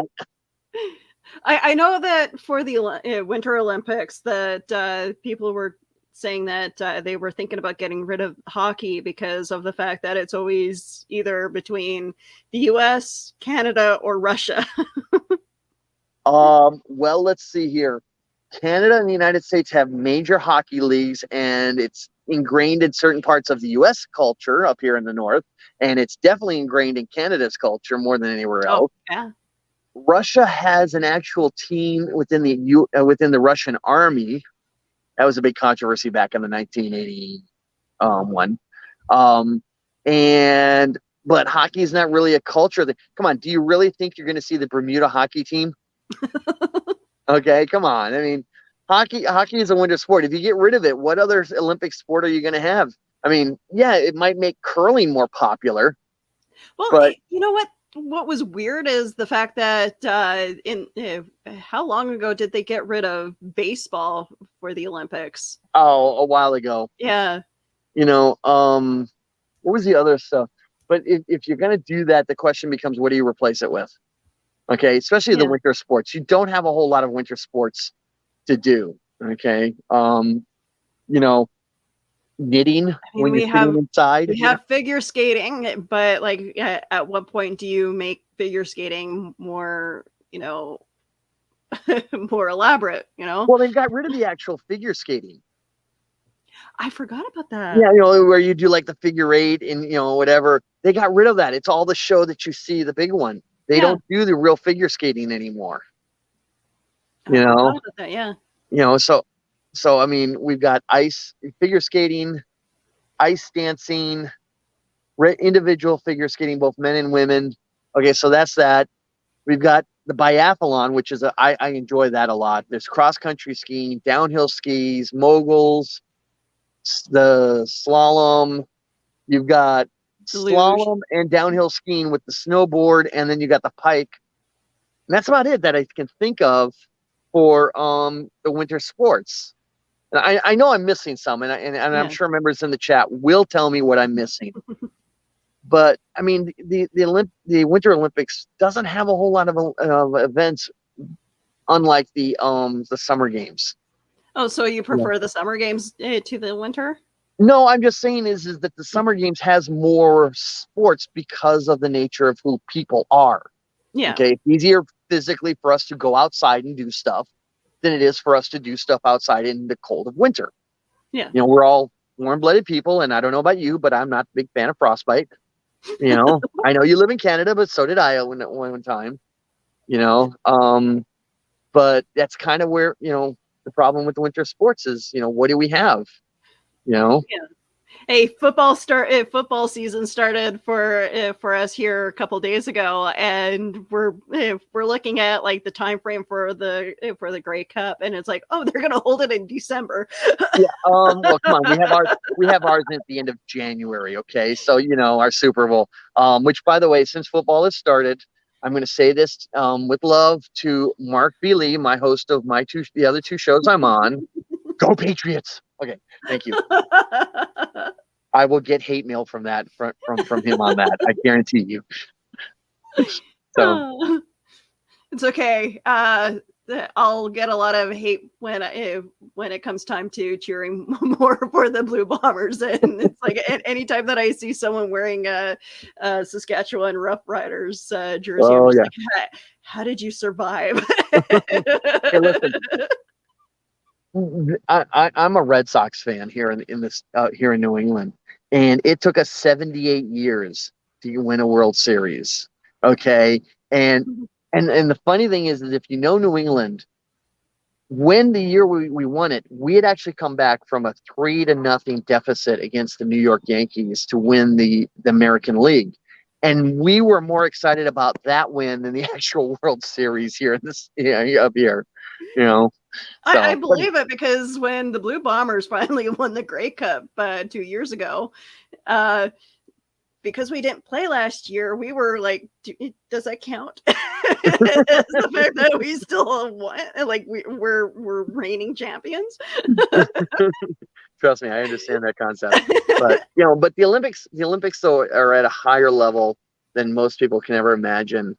I know that for the Winter Olympics that people were saying that they were thinking about getting rid of hockey because of the fact that it's always either between the US, Canada, or Russia. Well, let's see here. Canada and the United States have major hockey leagues, and it's ingrained in certain parts of the US culture up here in the north, and it's definitely ingrained in Canada's culture more than anywhere else. Oh, yeah. Russia has an actual team within the Russian army. That was a big controversy back in the 1981. But hockey is not really a culture. Come on, do you really think you're going to see the Bermuda hockey team? Okay, come on. I mean, hockey is a winter sport. If you get rid of it, what other Olympic sport are you going to have? I mean, yeah, it might make curling more popular. Well, but you know what? What was weird is the fact that how long ago did they get rid of baseball for the Olympics? Oh, a while ago. Yeah. What was the other stuff? But if you're going to do that, the question becomes, what do you replace it with? Okay, especially the winter sports. You don't have a whole lot of winter sports to do. Okay, knitting. I mean, when you're sitting inside. We have figure skating, but like, at what point do you make figure skating more, more elaborate? Well, they've got rid of the actual figure skating. I forgot about that. Yeah, where you do like the figure eight and whatever. They got rid of that. It's all the show that you see, the big one. They don't do the real figure skating anymore. I forgot about that, yeah. So I mean, we've got ice figure skating, ice dancing, individual figure skating, both men and women. Okay, so that's that. We've got the biathlon, which is I enjoy that a lot. There's cross country skiing, downhill skis, moguls, the slalom. You've got Luge. slalom and downhill skiing with the snowboard, and then you got the pike. And that's about it that I can think of for the winter sports. And I know I'm missing some, and I'm Yeah. sure members in the chat will tell me what I'm missing. But I mean, the Winter Olympics doesn't have a whole lot of events, unlike the Summer Games. Oh, so you prefer the Summer Games to the winter? No, I'm just saying is that the Summer Games has more sports because of the nature of who people are. Yeah. Okay, it's easier physically for us to go outside and do stuff than it is for us to do stuff outside in the cold of winter. Yeah. You know, we're all warm-blooded people, and I don't know about you, but I'm not a big fan of frostbite. You know, I know you live in Canada, but so did I one time. You know, but that's kind of where, you know, the problem with the winter sports is, you know, what do we have? You know, yeah. Hey, football season started for us here a couple days ago, and we're looking at like the time frame for the Grey Cup, and it's like, oh, they're gonna hold it in December. Yeah. Well, come on, we have ours at the end of January. Okay, so you know our Super Bowl. Which, by the way, since football has started, I'm going to say this with love to Mark B. Lee, my host of the other two shows I'm on. Go Patriots! Okay, thank you. I will get hate mail from that from him on that. I guarantee you. So it's okay. I'll get a lot of hate when it comes time to cheering more for the Blue Bombers, and it's like anytime that I see someone wearing a Saskatchewan Rough Riders jersey, I'm just like, how did you survive? Hey, listen. I'm a Red Sox fan here in this here in New England, and it took us 78 years to win a World Series. Okay, and the funny thing is if you know New England, when the year we won it, we had actually come back from a 3-0 deficit against the New York Yankees to win the American League. And we were more excited about that win than the actual World Series here in this up here, you know. So, I believe it, because when the Blue Bombers finally won the Grey Cup 2 years ago, because we didn't play last year, we were like, does that count? The fact that we still won, like we're reigning champions. Trust me, I understand that concept. But you know, but the Olympics though are at a higher level than most people can ever imagine.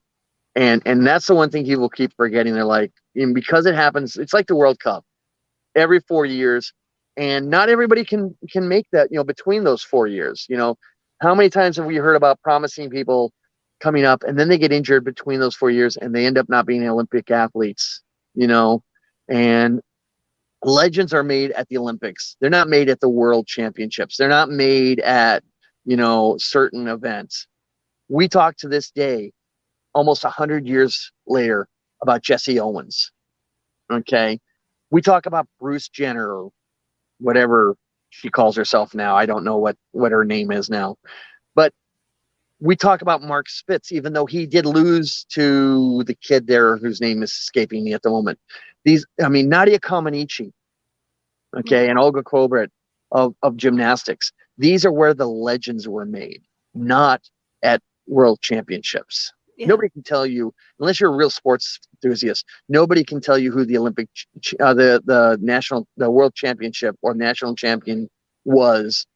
And that's the one thing people keep forgetting. They're like, because it happens, it's like the World Cup every 4 years, and not everybody can make that, you know, between those 4 years. You know, how many times have we heard about promising people coming up and then they get injured between those 4 years and they end up not being Olympic athletes, you know? And legends are made at the Olympics. They're not made at the World Championships. They're not made at, you know, certain events. We talk to this day, almost 100 years later, about Jesse Owens. Okay. We talk about Bruce Jenner, or whatever she calls herself now. I don't know what her name is now. But we talk about Mark Spitz, even though he did lose to the kid there whose name is escaping me at the moment. Nadia Comaneci, okay, and Olga Kobret of gymnastics. These are where the legends were made, not at World Championships. Yeah. Nobody can tell you, unless you're a real sports enthusiast, nobody can tell you who the Olympic, the World Championship or national champion was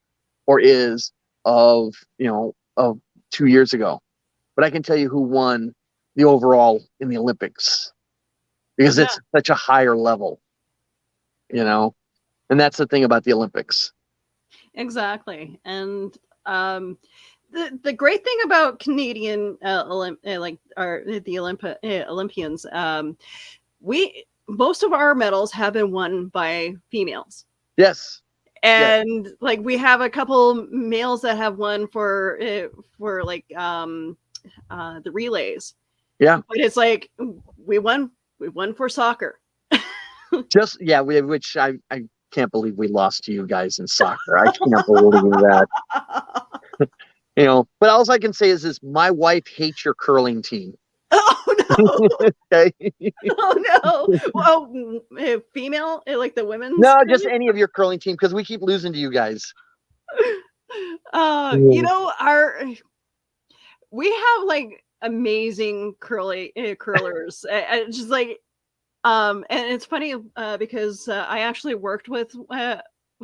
or is of 2 years ago. But I can tell you who won the overall in the Olympics, because it's such a higher level, you know, and that's the thing about the Olympics. Exactly. And the great thing about Canadian Olympians, most of our medals have been won by females. Yes. And like we have a couple males that have won for like the relays. Yeah. But it's we won for soccer. Which I can't believe we lost to you guys in soccer. I can't believe that. But all I can say is my wife hates your curling team. Oh no! Okay. Oh no! Well, female, like the women's. No, just any of your curling team, because we keep losing to you guys. We have like amazing curlers. Just like and it's funny because I actually worked with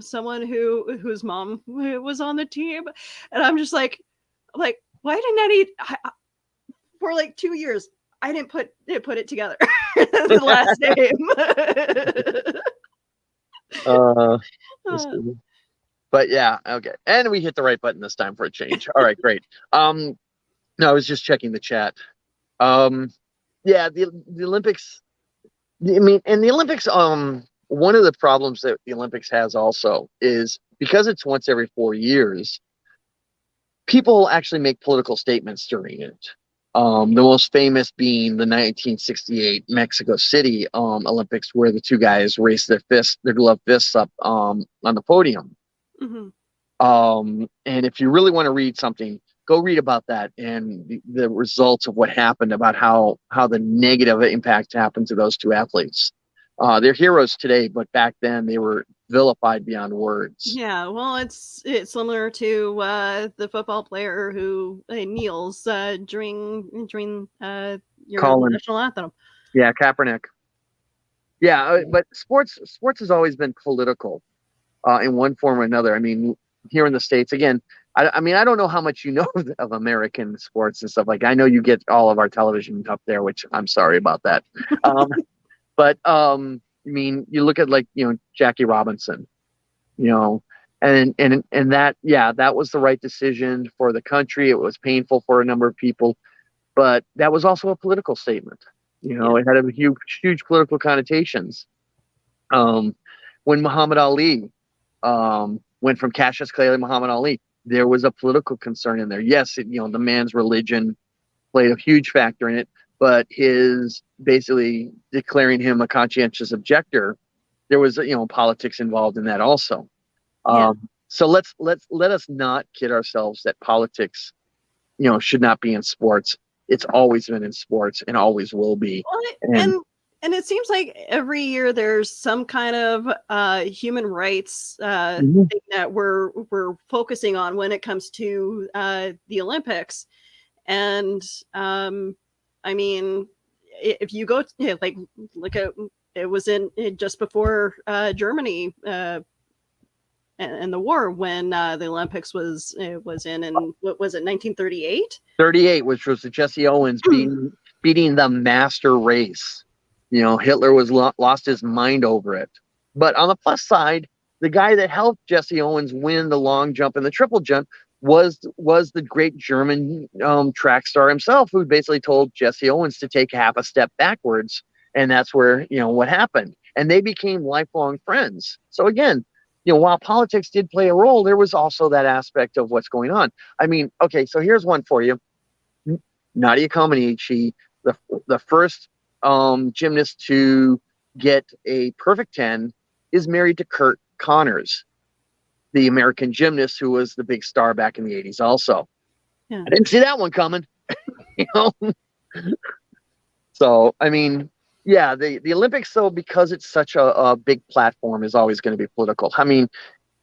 someone whose mom was on the team, and I'm just like why didn't for like 2 years I didn't put it together the last name. But yeah, okay. And we hit the right button this time for a change. All right, great. No, I was just checking the chat. Yeah, the Olympics. I mean, and the Olympics. One of the problems that the Olympics has also is because it's once every 4 years. People actually make political statements during it. The most famous being the 1968 Mexico City Olympics, where the two guys raced their gloved fists up on the podium. Mm-hmm. And if you really want to read something, go read about that and the results of what happened, about how the negative impact happened to those two athletes. They're heroes today, but back then they were vilified beyond words. Yeah, well, it's similar to the football player who kneels during your national anthem. Yeah, Kaepernick. Yeah, but sports has always been political in one form or another. I mean, here in the States, again, I mean, I don't know how much you know of American sports and stuff. Like, I know you get all of our television up there, which I'm sorry about that. But I mean, you look at Jackie Robinson, and that, yeah, that was the right decision for the country. It was painful for a number of people, but that was also a political statement. It had a huge political connotations. When Muhammad Ali went from Cassius Clay to Muhammad Ali, there was a political concern in there. Yes, the man's religion played a huge factor in it, but his basically declaring him a conscientious objector, there was politics involved in that also. So let us not kid ourselves that politics should not be in sports. It's always been in sports and always will be. Well, and it seems like every year there's some kind of human rights thing that we're focusing on when it comes to the Olympics. And I mean, if you go look at, it was in just before Germany and the war, when the Olympics was in what was it, 1938? 38, which was the Jesse Owens beating the master race. Hitler was lost his mind over it. But on the plus side, the guy that helped Jesse Owens win the long jump and the triple jump was the great German track star himself, who basically told Jesse Owens to take half a step backwards. And that's where, what happened. And they became lifelong friends. So again, while politics did play a role, there was also that aspect of what's going on. I mean, okay, so here's one for you. Nadia Comaneci, the first gymnast to get a perfect 10, is married to Kurt Connors, the American gymnast who was the big star back in the 80s also. Yeah. I didn't see that one coming. So, I mean, yeah, the Olympics, though, because it's such a big platform, is always going to be political. I mean,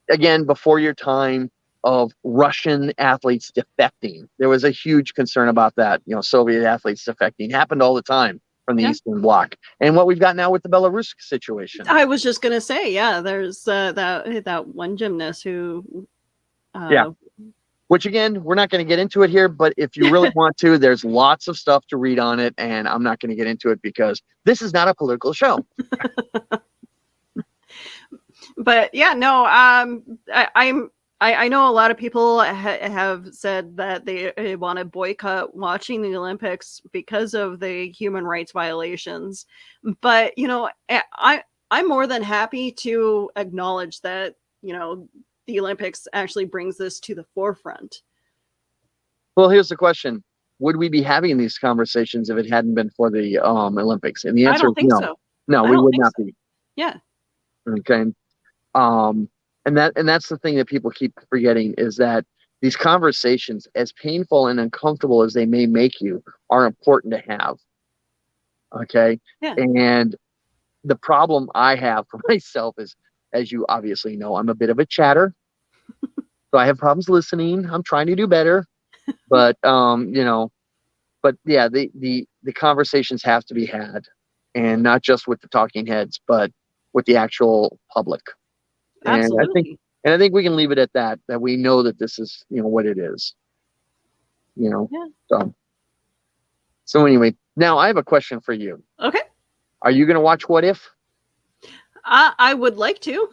again, before your time of Russian athletes defecting, there was a huge concern about that. Soviet athletes defecting happened all the time from the Eastern Bloc. And what we've got now with the Belarus situation. I was just going to say, yeah, there's that one gymnast who... Which, again, we're not going to get into it here, but if you really want to, there's lots of stuff to read on it, and I'm not going to get into it because this is not a political show. But yeah, no, I know a lot of people have said that they want to boycott watching the Olympics because of the human rights violations. But, I'm more than happy to acknowledge that, the Olympics actually brings this to the forefront. Well, here's the question. Would we be having these conversations if it hadn't been for the Olympics? And the answer is no. So. No, we would not be. Yeah. Okay. And that's the thing that people keep forgetting, is that these conversations, as painful and uncomfortable as they may make you, are important to have. Okay. Yeah. And the problem I have for myself is, as you obviously know, I'm a bit of a chatter. So I have problems listening. I'm trying to do better. But but yeah, the conversations have to be had, and not just with the talking heads, but with the actual public. And Absolutely. I think we can leave it at that, that we know that this is, what it is, Yeah. So anyway, now I have a question for you. Okay. Are you going to watch What If? I would like to.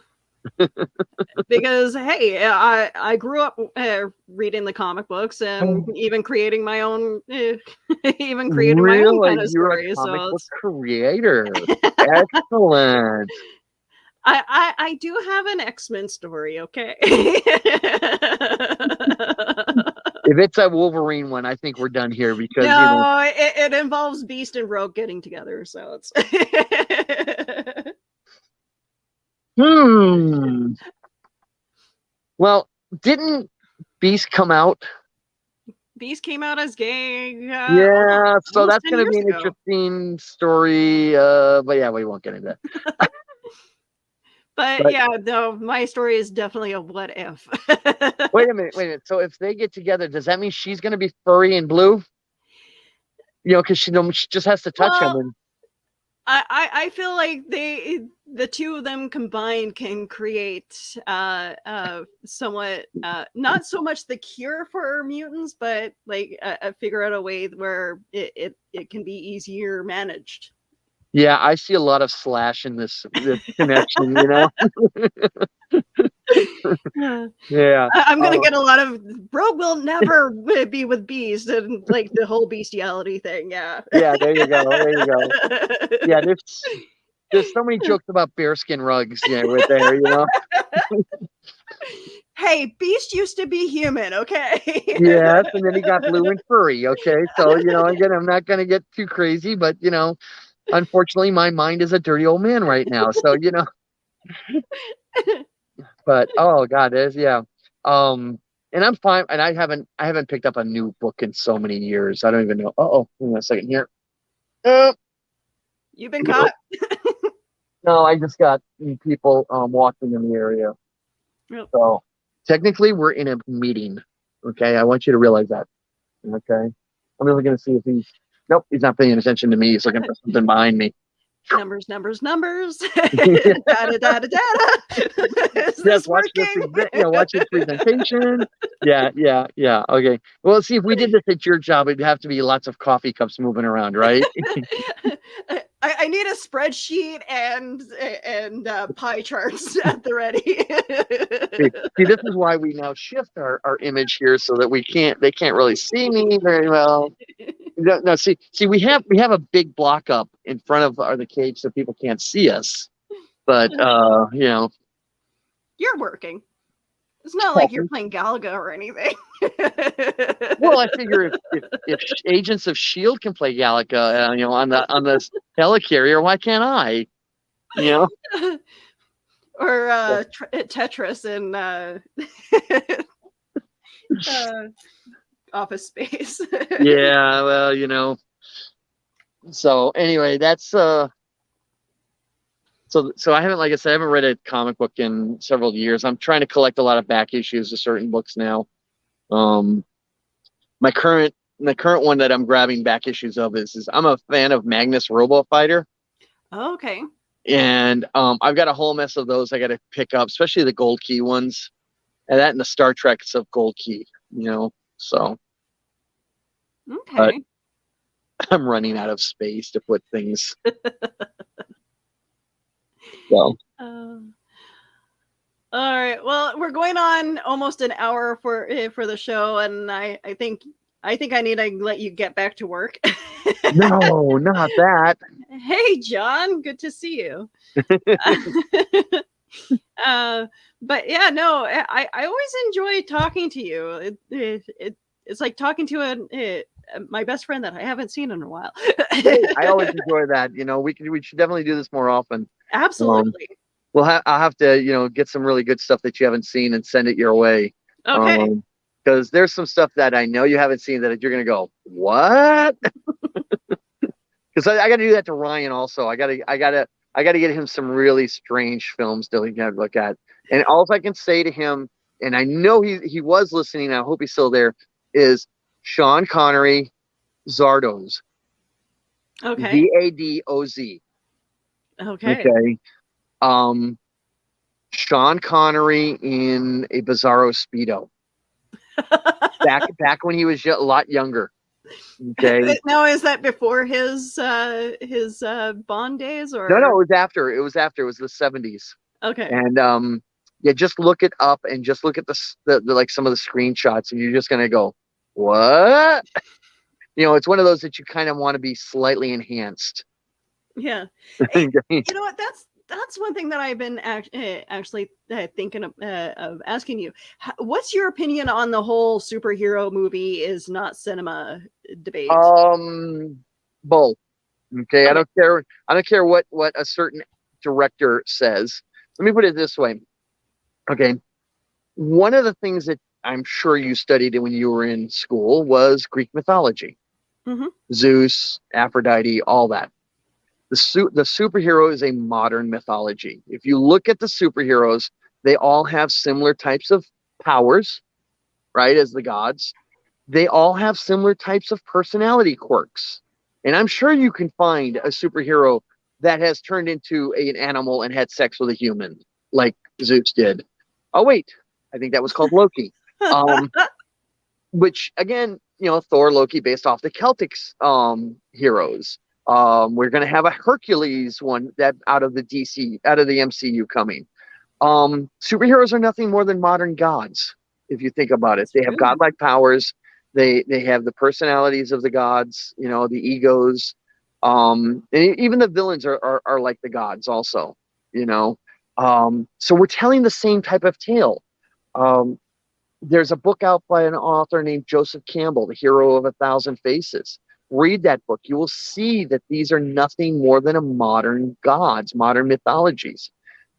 Because hey, I grew up reading the comic books and even creating my own, even creating my own kind of You're a story. comic So book creator. Excellent. I do have an X-Men story. Okay. If it's a Wolverine one, I think we're done here, because No, it involves Beast and Rogue getting together. So it's. Well, didn't Beast come out? Beast came out as gay. Yeah, so almost that's 10 going to be years an ago. interesting story. But yeah, we won't get into that. But yeah, no, my story is definitely a what if. Wait a minute. So if they get together, does that mean she's going to be furry and blue? Because she just has to touch him. And I feel like the two of them combined can create somewhat not so much the cure for mutants, but like figure out a way where it can be easier managed. yeah, I see a lot of Slash in this connection. Yeah. I'm gonna get a lot of Rogue will never be with Beast and like the whole bestiality thing. Yeah. Yeah. There you go. Yeah. There's so many jokes about bearskin rugs. Yeah, right there. Hey, Beast used to be human, okay? Yes, and then he got blue and furry. Okay, so again, I'm not gonna get too crazy, but unfortunately, my mind is a dirty old man right now. So but oh god, and I'm fine. And I haven't picked up a new book in so many years. I don't even know. Hang on a second here. You've been caught. No, I just got people walking in the area. Yep. So technically, we're in a meeting. Okay, I want you to realize that. Okay, I'm really going to see if nope, he's not paying attention to me. He's looking for something behind me. Numbers. Data. Yes, watch this presentation. Yeah. Okay. Well, see, if we did this at your job, it'd have to be lots of coffee cups moving around, right? I need a spreadsheet and pie charts at the ready. See, this is why we now shift our image here, so that they can't really see me very well. No, see, we have a big block up in front of the cage, so people can't see us. But you're working. It's not like you're playing Galaga or anything. Well, I figure if Agents of S.H.I.E.L.D. can play Galaga, on the helicarrier, why can't I? Or Tetris in Office Space. Yeah, well, so anyway, that's so I haven't, like I said, I haven't read a comic book in several years. I'm trying to collect a lot of back issues of certain books now. My current one that I'm grabbing back issues of is I'm a fan of Magnus Robo Fighter. Okay. And I've got a whole mess of those I got to pick up, especially the Gold Key ones, and that and the Star Treks of Gold Key. So. Okay. But I'm running out of space to put things. So. All right. Well, we're going on almost an hour for the show, and I think I need to let you get back to work. No, not that. Hey, John. Good to see you. But yeah, no, I always enjoy talking to you. It's like talking to my best friend that I haven't seen in a while. Hey, I always enjoy that. We should definitely do this more often. Absolutely. Well, I'll have to, get some really good stuff that you haven't seen and send it your way. Okay. Because there's some stuff that I know you haven't seen that you're gonna go, what? Because I got to do that to Ryan also. I gotta get him some really strange films to look at. And all I can say to him, and I know he was listening. I hope he's still there. Is Sean Connery, Zardoz, Okay. Zadoz. Okay. Okay. Um, Sean Connery in a Bizarro Speedo. Back when he was a lot younger. Okay. Now, is that before his Bond days, No, or it was after. It was after. It was the 70s. okay? And yeah, just look it up and just look at the like some of the screenshots, and you're just gonna go, what? It's one of those that you kind of want to be slightly enhanced. Yeah. Okay. You know what? That's one thing that I've been actually thinking of asking you. What's your opinion on the whole superhero movie is not cinema debate? Bull. Okay, Okay. I don't care what a certain director says. Let me put it this way. Okay, one of the things that I'm sure you studied when you were in school was Greek mythology. Mm-hmm. Zeus, Aphrodite, all that. The superhero is a modern mythology. If you look at the superheroes, they all have similar types of powers, right, as the gods. They all have similar types of personality quirks. And I'm sure you can find a superhero that has turned into an animal and had sex with a human, like Zeus did. Oh, wait, I think that was called Loki. Which, again, Thor, Loki, based off the Celtic heroes. We're going to have a Hercules one that out of the MCU coming. Superheroes are nothing more than modern gods, if you think about it. They have godlike powers. They have the personalities of the gods, the egos. And even the villains are like the gods also, So we're telling the same type of tale. There's a book out by an author named Joseph Campbell, The Hero of a Thousand Faces. Read that book. You will see that these are nothing more than a modern gods, modern mythologies.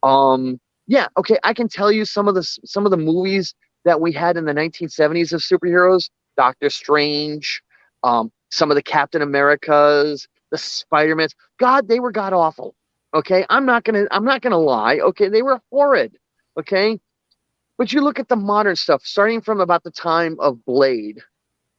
Yeah, okay, I can tell you some of the movies that we had in the 1970s of superheroes. Doctor Strange, some of the Captain Americas, the Spider-Mans. God, they were god awful. Okay, I'm not gonna lie. Okay, they were horrid. Okay, but you look at the modern stuff, starting from about the time of Blade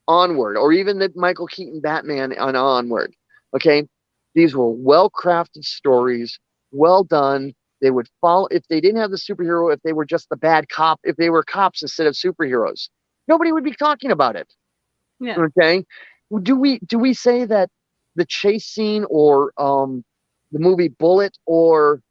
onward, or even the Michael Keaton Batman and onward. Okay, these were well-crafted stories, well done. They would follow if they didn't have the superhero, if they were just the bad cop, if they were cops instead of superheroes, nobody would be talking about it. Yeah. Okay, do we say that the chase scene or the movie Bullet or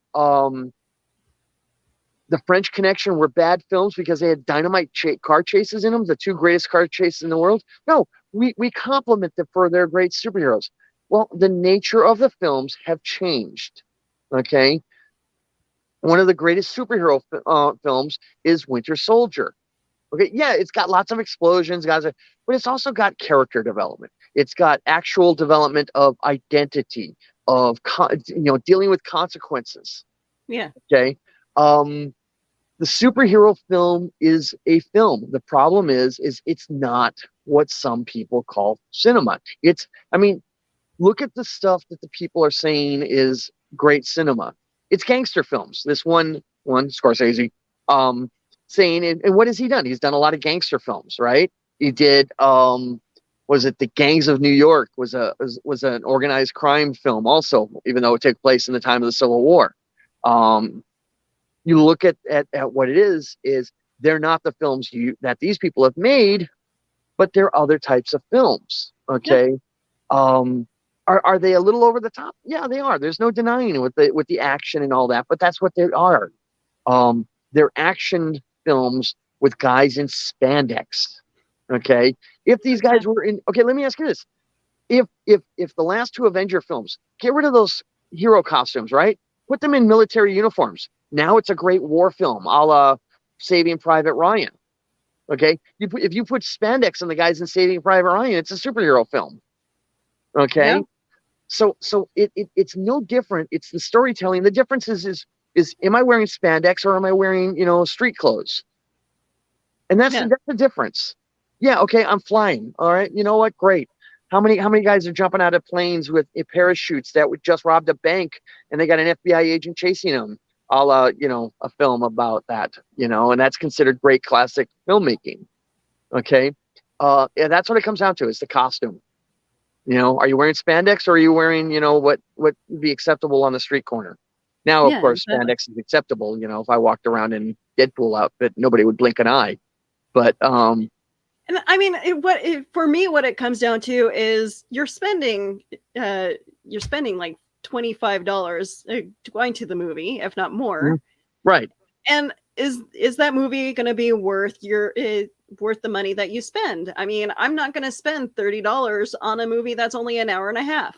the French Connection were bad films because they had dynamite car chases in them, the two greatest car chases in the world? No, we compliment them for their great superheroes. Well, the nature of the films have changed. Okay, one of the greatest superhero films is Winter Soldier. Okay, yeah, it's got lots of explosions, guys, but it's also got character development. It's got actual development of identity, of dealing with consequences. Yeah. Okay. The superhero film is a film. The problem is it's not what some people call cinema. Look at the stuff that the people are saying is great cinema. It's gangster films. This one Scorsese, saying, and what has he done? He's done a lot of gangster films, right? He did, was it The Gangs of New York was an organized crime film also, even though it took place in the time of the Civil War. You look at what it is they're not the films that these people have made, but they're other types of films. Okay. Yeah. Are they a little over the top? Yeah, they are. There's no denying it with the action and all that, but that's what they are. They're action films with guys in spandex. Okay. If these guys were in, okay, let me ask you this. If the last two Avenger films, get rid of those hero costumes, right? Put them in military uniforms. Now it's a great war film, a la Saving Private Ryan. Okay. If you put spandex on the guys in Saving Private Ryan, it's a superhero film. Okay. Yeah. So it's no different. It's the storytelling. The difference is is, am I wearing spandex or am I wearing, street clothes? And that's the difference. Yeah, okay, I'm flying. All right, you know what? Great. How many guys are jumping out of planes with parachutes that would just robbed a bank and they got an FBI agent chasing them? A la, a film about that, and that's considered great classic filmmaking. Okay. Yeah, that's what it comes down to, is the costume. Are you wearing spandex or are you wearing, what would be acceptable on the street corner? Now, of Yeah, course, exactly. spandex is acceptable. If I walked around in Deadpool outfit, nobody would blink an eye. But And I mean, for me, what it comes down to is you're spending like $25 going to the movie, if not more. right. And is that movie going to be worth worth the money that you spend? I mean, I'm not going to spend $30 on a movie that's only an hour and a half.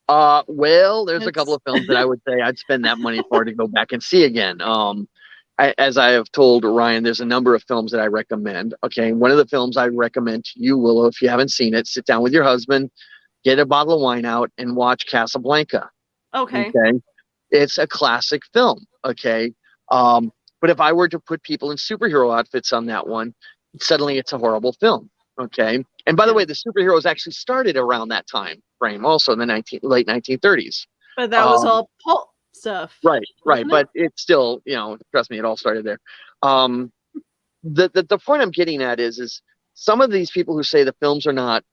Well, there's a couple of films that I would say I'd spend that money for to go back and see again. As I have told Ryan, there's a number of films that I recommend. Okay, one of the films I recommend to you, Willow, if you haven't seen it, sit down with your husband, get a bottle of wine out, and watch Casablanca. Okay. It's a classic film. Okay, but if I were to put people in superhero outfits on that one, suddenly it's a horrible film. Okay, and by the way, the superheroes actually started around that time frame, also in the late 1930s. But that was all pulp stuff. Right. But it's still, trust me, it all started there. The point I'm getting at is some of these people who say the films are not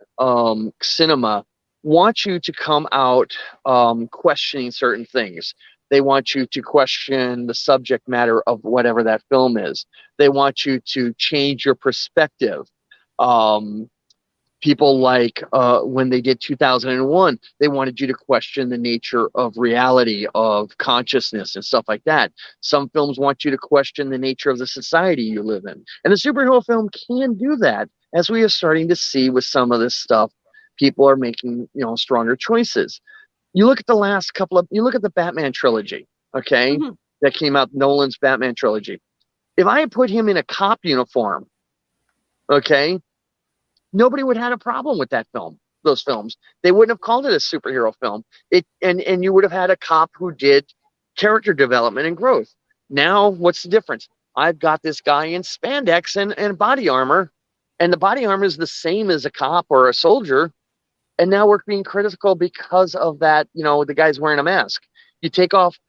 cinema want you to come out questioning certain things. They want you to question the subject matter of whatever that film is. They want you to change your perspective. People like when they did 2001, they wanted you to question the nature of reality, of consciousness and stuff like that. Some films want you to question the nature of the society you live in. And the superhero film can do that, as we are starting to see with some of this stuff. People are making, stronger choices. You look at you look at the Batman trilogy, okay, that came out, Nolan's Batman trilogy. If I had put him in a cop uniform, okay, nobody would have had a problem with that film, those films. They wouldn't have called it a superhero film. And you would have had a cop who did character development and growth. Now, what's the difference? I've got this guy in spandex and body armor, and the body armor is the same as a cop or a soldier. And now we're being critical because of that, the guy's wearing a mask. If you take off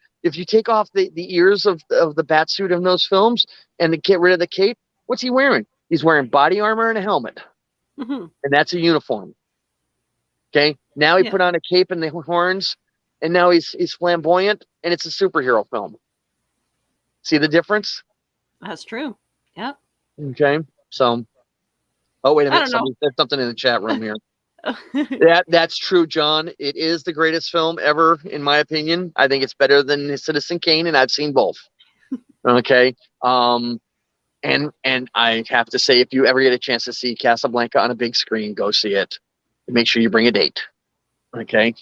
the ears of the bat suit in those films and get rid of the cape, what's he wearing? He's wearing body armor and a helmet. And that's a uniform. Okay. Now he put on a cape and the horns, and now he's flamboyant, and it's a superhero film. See the difference? That's true. Yeah. Okay. So, oh, wait a minute. Somebody said something in the chat room here. That's true, John. It is the greatest film ever, in my opinion. I think it's better than Citizen Kane, and I've seen both. Okay. And I have to say, if you ever get a chance to see Casablanca on a big screen, go see it. Make sure you bring a date. Okay.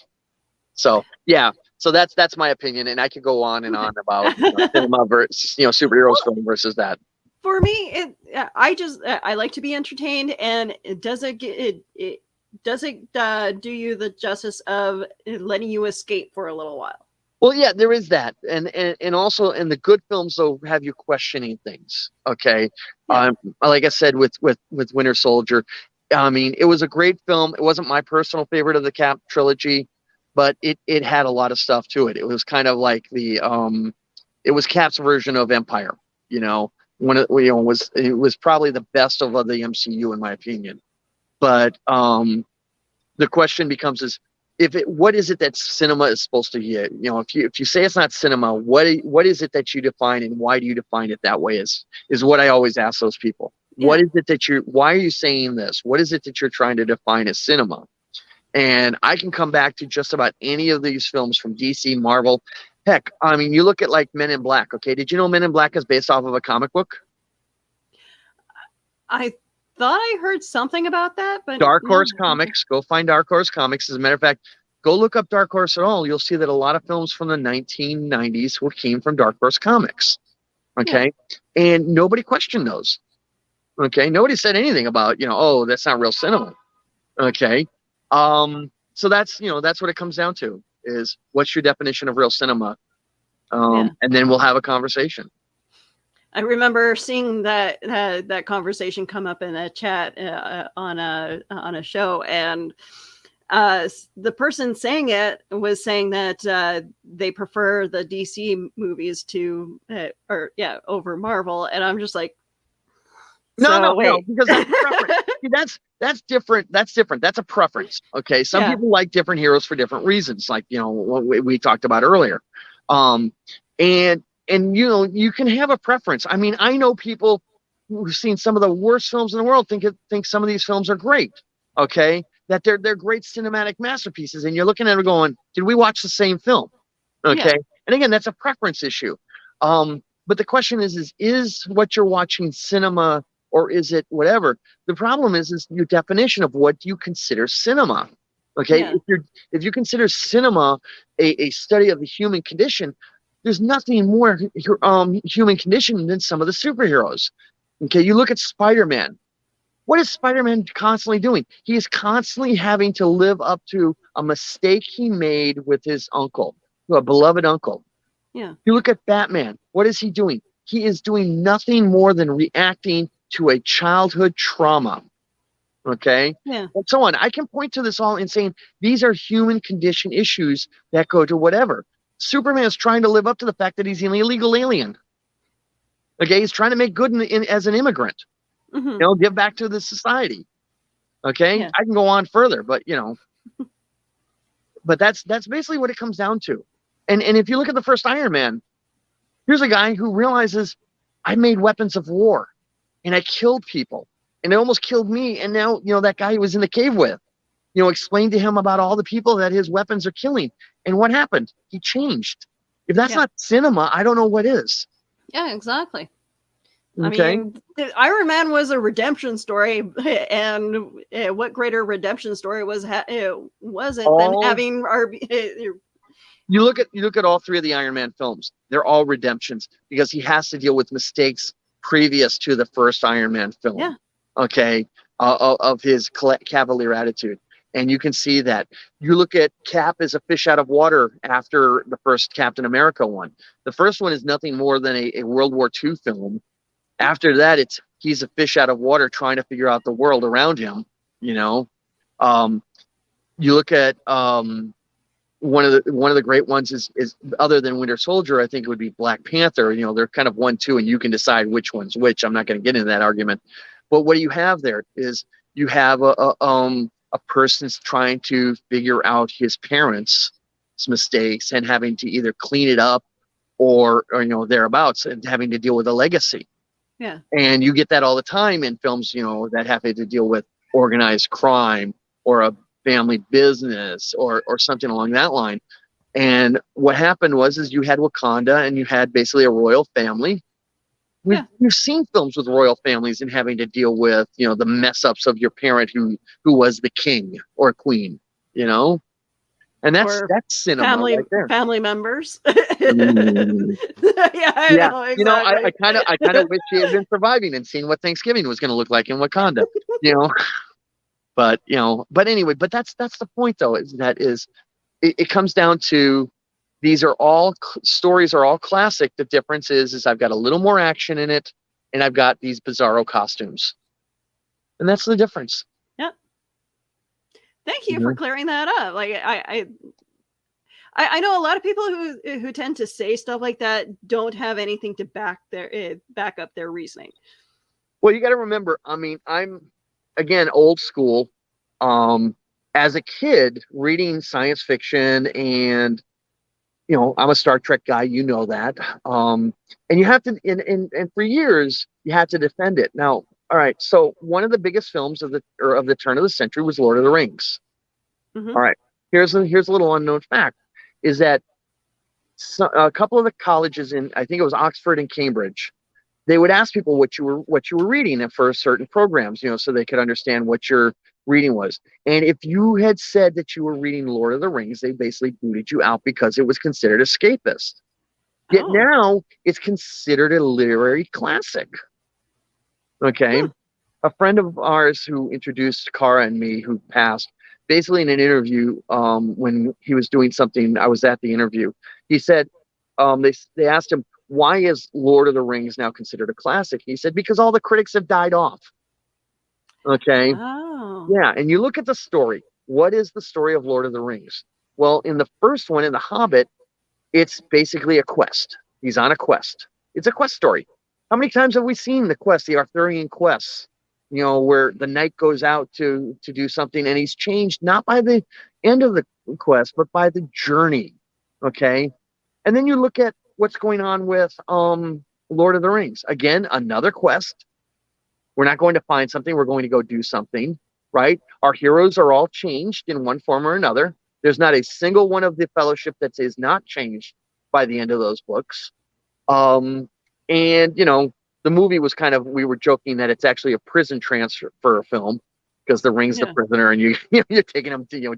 So yeah. So that's my opinion, and I could go on and on about cinema versus superheroes film versus that. For me, I like to be entertained, and it doesn't do you the justice of letting you escape for a little while. Well, yeah, there is that, and also, and the good films though have you questioning things. Okay, like I said with Winter Soldier, I mean, it was a great film. It wasn't my personal favorite of the Cap trilogy, but it had a lot of stuff to it. It was kind of like it was Cap's version of Empire. When it was probably the best of the MCU in my opinion. But the question becomes is, what is it that cinema is supposed to be? If you say it's not cinema, what is it that you define, and why do you define it that way? Is what I always ask those people. Yeah. What is it that why are you saying this? What is it that you're trying to define as cinema? And I can come back to just about any of these films from DC, Marvel. Heck, I mean, you look at like Men in Black. Okay, did you know Men in Black is based off of a comic book? I thought I heard something about that, but Dark Horse Comics. Go find Dark Horse Comics. As a matter of fact, go look up Dark Horse at all. You'll see that a lot of films from the 1990s came from Dark Horse Comics. Okay, and nobody questioned those. Okay, nobody said anything about oh, that's not real cinema. Okay, so that's what it comes down to, is what's your definition of real cinema? And then we'll have a conversation. I remember seeing that conversation come up in a chat on a show, and the person saying it was saying that they prefer the DC movies to over Marvel, and I'm just like, no, because that's preference. See, that's different. That's different. That's a preference. Okay, some people like different heroes for different reasons, like what we talked about earlier. And you can have a preference. I mean, I know people who've seen some of the worst films in the world think some of these films are great. Okay, that they're great cinematic masterpieces, and you're looking at it going, did we watch the same film? Okay, and again, that's a preference issue. But the question is what you're watching cinema, or is it whatever? The problem is your definition of what do you consider cinema. Okay, if you consider cinema a study of the human condition, there's nothing more human condition than some of the superheroes. Okay, you look at Spider-Man. What is Spider-Man constantly doing? He is constantly having to live up to a mistake he made with his uncle, a beloved uncle. Yeah. You look at Batman. What is he doing? He is doing nothing more than reacting to a childhood trauma. Okay? Yeah. And so on. I can point to this all and saying these are human condition issues that go to whatever. Superman is trying to live up to the fact that he's an illegal alien. Okay? He's trying to make good as an immigrant. Mm-hmm. Give back to the society. Okay? I can go on further, but but that's basically what it comes down to. And if you look at the first Iron Man, here's a guy who realizes I made weapons of war and I killed people and it almost killed me. And now, that guy he was in the cave with, explained to him about all the people that his weapons are killing. And what happened? He changed. If that's not cinema, I don't know what is. Yeah, exactly. Okay. I mean, Iron Man was a redemption story, and what greater redemption story was it than having our... You look at all three of the Iron Man films. They're all redemptions because he has to deal with mistakes previous to the first Iron Man film. Yeah. Okay. Of his cavalier attitude. And you can see that. You look at Cap as a fish out of water after the first Captain America one. The first one is nothing more than a World War II film. After that, he's a fish out of water trying to figure out the world around him. You look at one of the great ones is other than Winter Soldier, I think it would be Black Panther. They're kind of 1-2, and you can decide which one's which. I'm not going to get into that argument. But what you have there is you have a person's trying to figure out his parents' mistakes and having to either clean it up or thereabouts, and having to deal with a legacy. Yeah. And you get that all the time in films, that have to deal with organized crime or a family business or something along that line. And what happened was you had Wakanda and you had basically a royal family. We've seen films with royal families and having to deal with, the mess ups of your parent who was the king or queen, and that's cinema right there. Family members. Yeah, I know, exactly. I kind of wish he had been surviving and seeing what Thanksgiving was going to look like in Wakanda, But anyway, that's the point though. It comes down to these are all stories are all classic. The difference is I've got a little more action in it, and I've got these bizarro costumes, and that's the difference. Yeah. Thank you for clearing that up. Like I know a lot of people who tend to say stuff like that don't have anything to back up their reasoning. Well, you got to remember. I mean, I'm again old school. As a kid, reading science fiction, and I'm a Star Trek guy. That. And you have to, and for years you had to defend it. Now, all right. So one of the biggest films of the turn of the century was Lord of the Rings. Mm-hmm. All right. Here's a little unknown fact: is that a couple of the colleges I think it was Oxford and Cambridge, they would ask people what you were reading for certain programs, so they could understand what your reading was. And if you had said that you were reading Lord of the Rings, they basically booted you out because it was considered escapist. Yet now it's considered a literary classic. Okay. A friend of ours who introduced Cara and me, who passed, basically in an interview, when he was doing something, I was at the interview. He said, they asked him, why is Lord of the Rings now considered a classic? He said, because all the critics have died off. Okay. Oh. Yeah. And you look at the story. What is the story of Lord of the Rings? Well, in the first one, in The Hobbit, it's basically a quest. He's on a quest. It's a quest story. How many times have we seen the quest, the Arthurian quests, where the knight goes out to do something and he's changed not by the end of the quest, but by the journey. Okay. And then you look at what's going on with Lord of the Rings. Again, another quest. We're not going to find something. We're going to go do something, right? Our heroes are all changed in one form or another. There's not a single one of the fellowship that is not changed by the end of those books. And, the movie was we were joking that it's actually a prison transfer for a film because the ring's the prisoner and you're taking him to,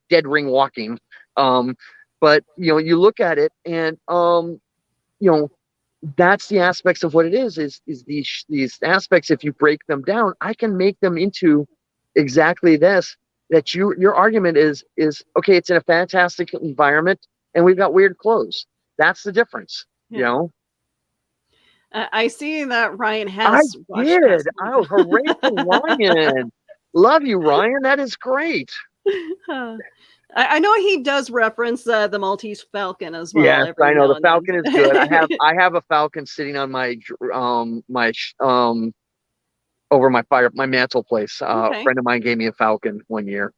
dead ring walking. But, you look at it and, that's the aspects of what it is these aspects. If you break them down, I can make them into exactly this, that your argument is okay. It's in a fantastic environment and we've got weird clothes. That's the difference. I see that Ryan has I did. Oh, hooray for Ryan. Love you, Ryan. That is great. I know he does reference the Maltese Falcon as well. Yes, I know the Falcon is good. I have a Falcon sitting on my over my mantle place. A friend of mine gave me a Falcon one year.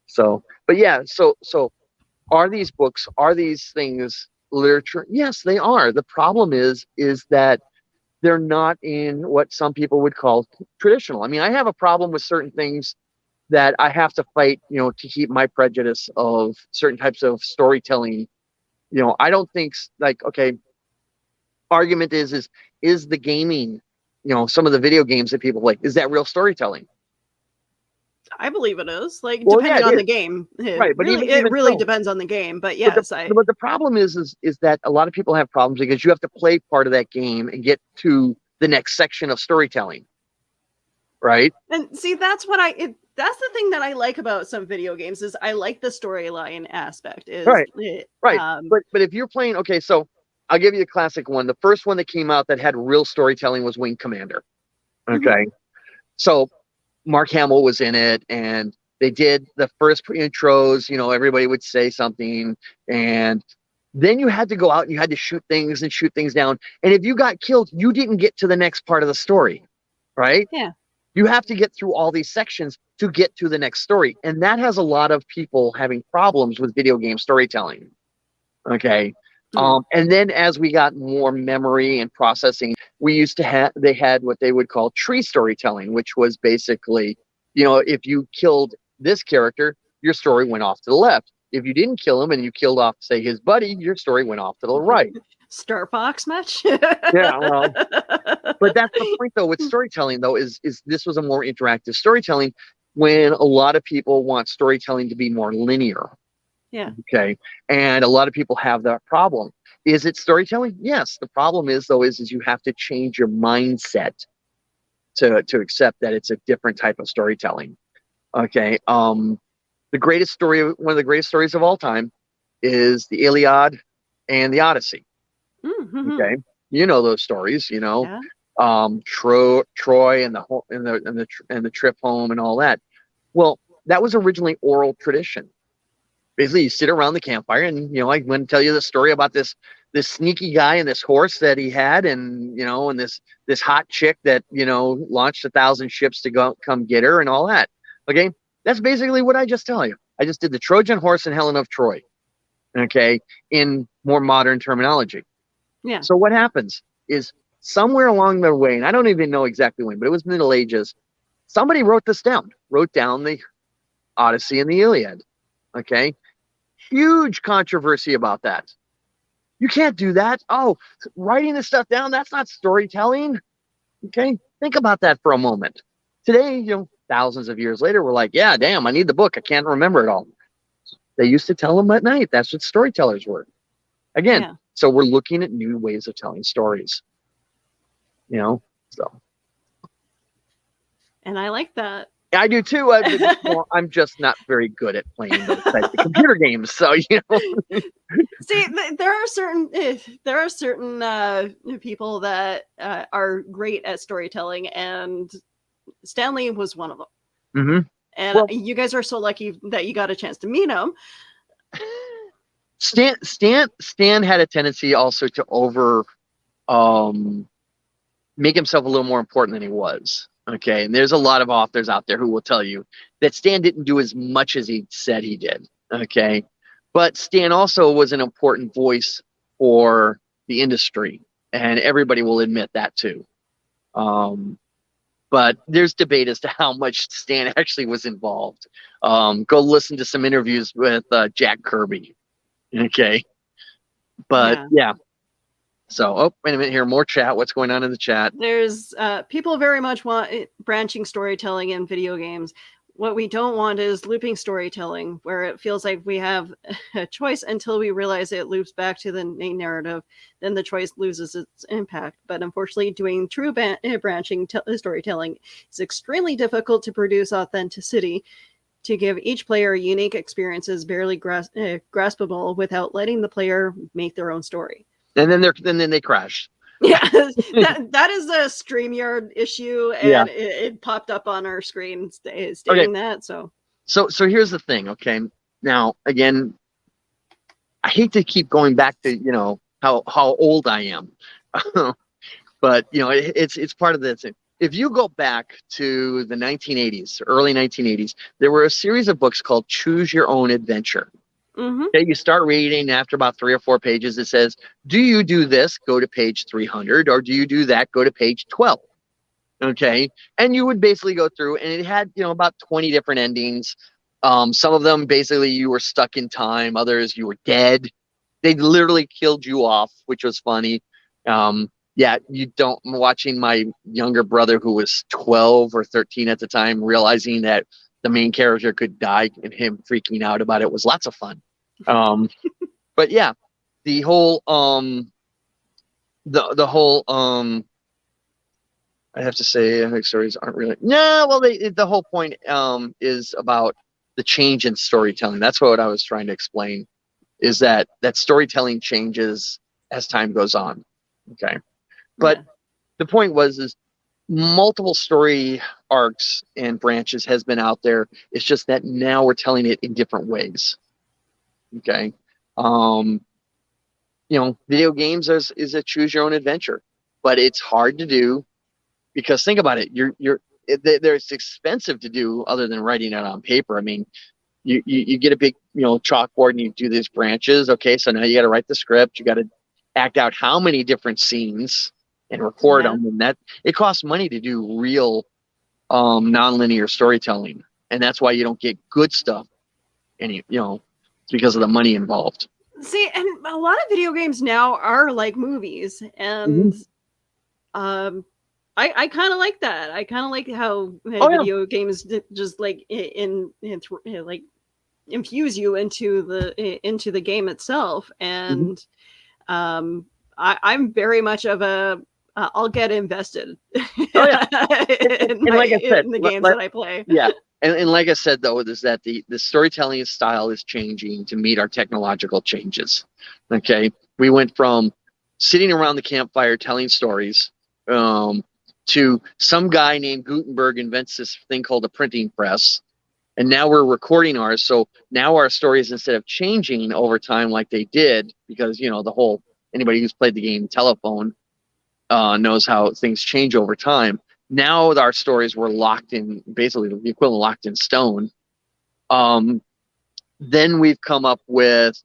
So, but yeah, so are these books, are these things literature? Yes, they are. The problem is that they're not in what some people would call traditional. I mean, I have a problem with certain things that I have to fight, to keep my prejudice of certain types of storytelling. I don't think argument is the gaming, some of the video games that people play, is that real storytelling? I believe it is. Depending on the game. Right. But it really depends on the game. But yes, but the problem is that a lot of people have problems because you have to play part of that game and get to the next section of storytelling. Right. And see, that's the thing that I like about some video games is I like the storyline aspect. Right. But if you're playing, okay, so I'll give you a classic one. The first one that came out that had real storytelling was Wing Commander. Okay. So Mark Hamill was in it and they did the first intros, everybody would say something and then you had to go out and you had to shoot things down. And if you got killed, you didn't get to the next part of the story. Right. Yeah. You have to get through all these sections to get to the next story. And that has a lot of people having problems with video game storytelling. Okay. And then as we got more memory and processing, they had what they would call tree storytelling, which was basically, if you killed this character, your story went off to the left. If you didn't kill him and you killed off, say, his buddy, your story went off to the right. Star Fox match? Yeah, well, but that's the point, though, with storytelling, though, is this was a more interactive storytelling when a lot of people want storytelling to be more linear. Yeah. Okay. And a lot of people have that problem. Is it storytelling? Yes. The problem is you have to change your mindset to accept that it's a different type of storytelling. Okay. One of the greatest stories of all time is the Iliad and the Odyssey. Mm-hmm. Okay. You know those stories, Yeah. Troy and the trip home and all that. Well, that was originally oral tradition. Basically, you sit around the campfire and, I'm going to tell you the story about this sneaky guy and this horse that he had and, and this hot chick that, launched 1,000 ships to come get her and all that. Okay. That's basically what I just tell you. I just did the Trojan horse and Helen of Troy. Okay. In more modern terminology. Yeah. So what happens is somewhere along the way, and I don't even know exactly when, but it was Middle Ages. Somebody wrote down the Odyssey and the Iliad. Okay. Huge controversy about that. You can't do that. Oh, writing this stuff down, that's not storytelling. Okay. Think about that for a moment. Today, thousands of years later, we're like, yeah, damn, I need the book. I can't remember it all. They used to tell them at night. That's what storytellers were. Again, yeah. So we're looking at new ways of telling stories. So. And I like that. I do too. I'm just not very good at playing those types of computer games. So, See, there are certain people that are great at storytelling, and Stanley was one of them. Mm-hmm. And you guys are so lucky that you got a chance to meet him. Stan had a tendency also to make himself a little more important than he was. Okay, and there's a lot of authors out there who will tell you that Stan didn't do as much as he said he did. Okay, but Stan also was an important voice for the industry, and everybody will admit that too. But there's debate as to how much Stan actually was involved. Go listen to some interviews with Jack Kirby. Okay, but yeah. So, oh, wait a minute here. More chat. What's going on in the chat? There's people very much want branching storytelling in video games. What we don't want is looping storytelling, where it feels like we have a choice until we realize it loops back to the main narrative. Then the choice loses its impact. But unfortunately, doing true branching storytelling is extremely difficult to produce authenticity, to give each player unique experiences barely graspable without letting the player make their own story. And then they crash. Yeah, that is a StreamYard issue, and it popped up on our screen stating that. So here's the thing. Okay, now again, I hate to keep going back to how old I am, but it's part of this. If you go back to the 1980s, early 1980s, there were a series of books called Choose Your Own Adventure. Mm-hmm. Okay, you start reading, after about 3 or 4 pages, it says, do you do this? Go to page 300, or do you do that? Go to page 12. Okay, and you would basically go through, and it had about 20 different endings. Some of them basically you were stuck in time, others you were dead. They literally killed you off, which was funny. Watching my younger brother, who was 12 or 13 at the time, realizing that the main character could die and him freaking out about it was lots of fun. But yeah, the whole I have to say, I think stories aren't really the whole point is about the change in storytelling. That's what I was trying to explain, is that storytelling changes as time goes on. Okay, but the point is multiple story arcs and branches has been out there. It's just that now we're telling it in different ways. Okay, video games is a choose your own adventure, but it's hard to do because think about it. It's expensive to do other than writing it on paper. I mean, you get a big chalkboard and you do these branches. Okay, so now you got to write the script. You got to act out how many different scenes and record them, and that it costs money to do real nonlinear storytelling, and that's why you don't get good stuff. And it's because of the money involved. See, and a lot of video games now are like movies, and I kind of like that. I kind of like how video games just like like infuse you into the game itself, and I'm very much of a I'll get invested in the games that I play. Yeah. And like I said, though, is that the storytelling style is changing to meet our technological changes. Okay. We went from sitting around the campfire telling stories to some guy named Gutenberg invents this thing called a printing press. And now we're recording ours. So now our stories, instead of changing over time like they did, because, anybody who's played the game Telephone knows how things change over time. Now our stories were locked in, basically the equivalent locked in stone. Then we've come up with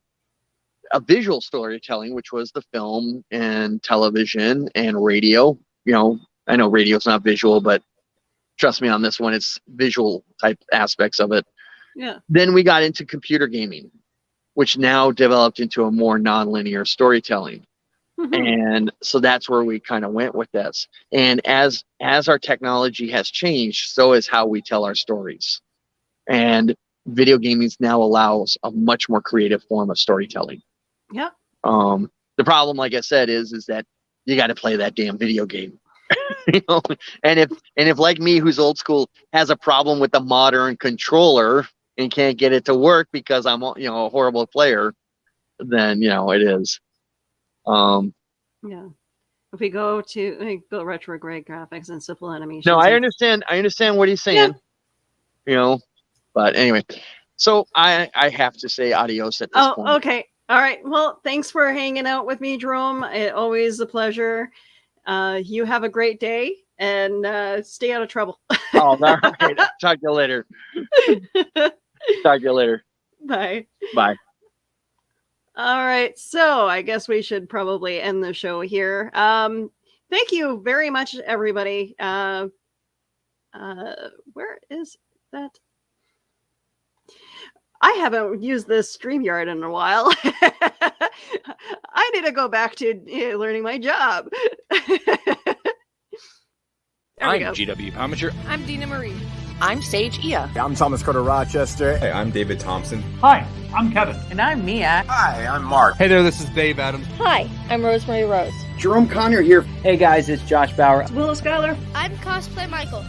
a visual storytelling, which was the film and television and radio. I know radio's not visual, but trust me on this one, it's visual type aspects of it. Yeah. Then we got into computer gaming, which now developed into a more nonlinear storytelling. And so that's where we kind of went with this. And as our technology has changed, so is how we tell our stories. And video gaming now allows a much more creative form of storytelling. Yeah. The problem, like I said, is that you got to play that damn video game. And if like me, who's old school, has a problem with the modern controller and can't get it to work because I'm a horrible player, than it is. Yeah. If we go retrograde graphics and simple animation. No, I understand what he's saying. Yeah. But anyway, so I have to say adios at this point. Okay. All right. Well, thanks for hanging out with me, Jerome. Always a pleasure. You have a great day and stay out of trouble. All right. Talk to you later. Bye. Bye. All right. So I guess we should probably end the show here. Thank you very much, everybody. Where is that? I haven't used this StreamYard in a while. I need to go back to learning my job. I'm GW Pomager. I'm Dina Marie. I'm Sage Ia. I'm Thomas Carter Rochester. Hey, I'm David Thompson. Hi, I'm Kevin. And I'm Mia. Hi, I'm Mark. Hey there, this is Dave Adams. Hi, I'm Rosemary Rose. Jerome Conner here. Hey guys, it's Josh Bauer. It's Willow Schuyler. I'm Cosplay Michael.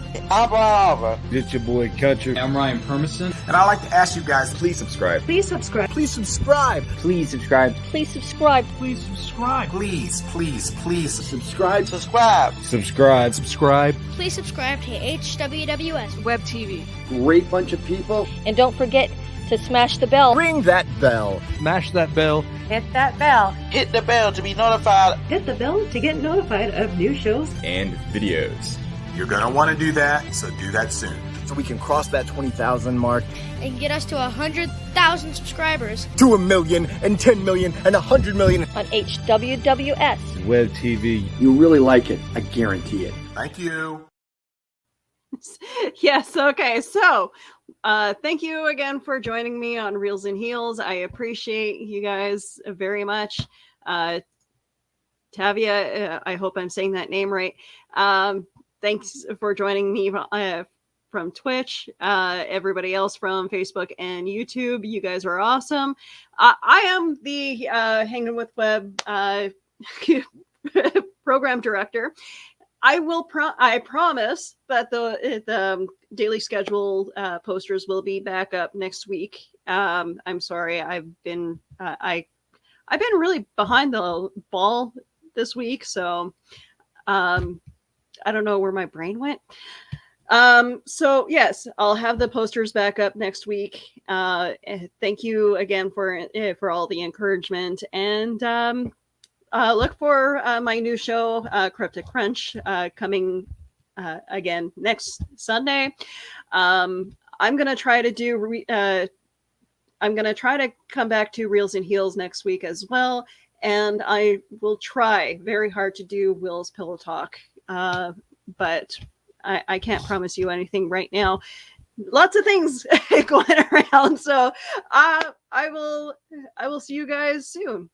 It's your boy Country. I'm Ryan Permison. And I'd like to ask you guys, please subscribe. Please subscribe. Please subscribe. Please subscribe. Please subscribe. Please subscribe. Please subscribe. Subscribe. Please subscribe to HWWS Web TV. Great bunch of people. And don't forget to smash the bell. Ring that bell. Smash that bell. Hit that bell. Hit the bell to be notified. Hit the bell to get notified of new shows and videos. You're going to want to do that, so do that soon. So we can cross that 20,000 mark. And get us to 100,000 subscribers. To 1 million and 10 million and 100 million. On HWWS. Web TV. You'll really like it. I guarantee it. Thank you. Yes. Okay. So, thank you again for joining me on Reels and Heels. I appreciate you guys very much. Tavia, I hope I'm saying that name right. Thanks for joining me from Twitch. Everybody else from Facebook and YouTube, you guys are awesome. I am the Hanging with Web program director. I promise that the daily schedule posters will be back up next week. I'm sorry, I've been really behind the ball this week, so I don't know where my brain went. So yes, I'll have the posters back up next week. Thank you again for all the encouragement, and look for my new show, Cryptic Crunch, coming again next Sunday. I'm gonna try to come back to Reels and Heels next week as well, and I will try very hard to do Will's Pillow Talk, but I can't promise you anything right now. Lots of things going around, so I will see you guys soon.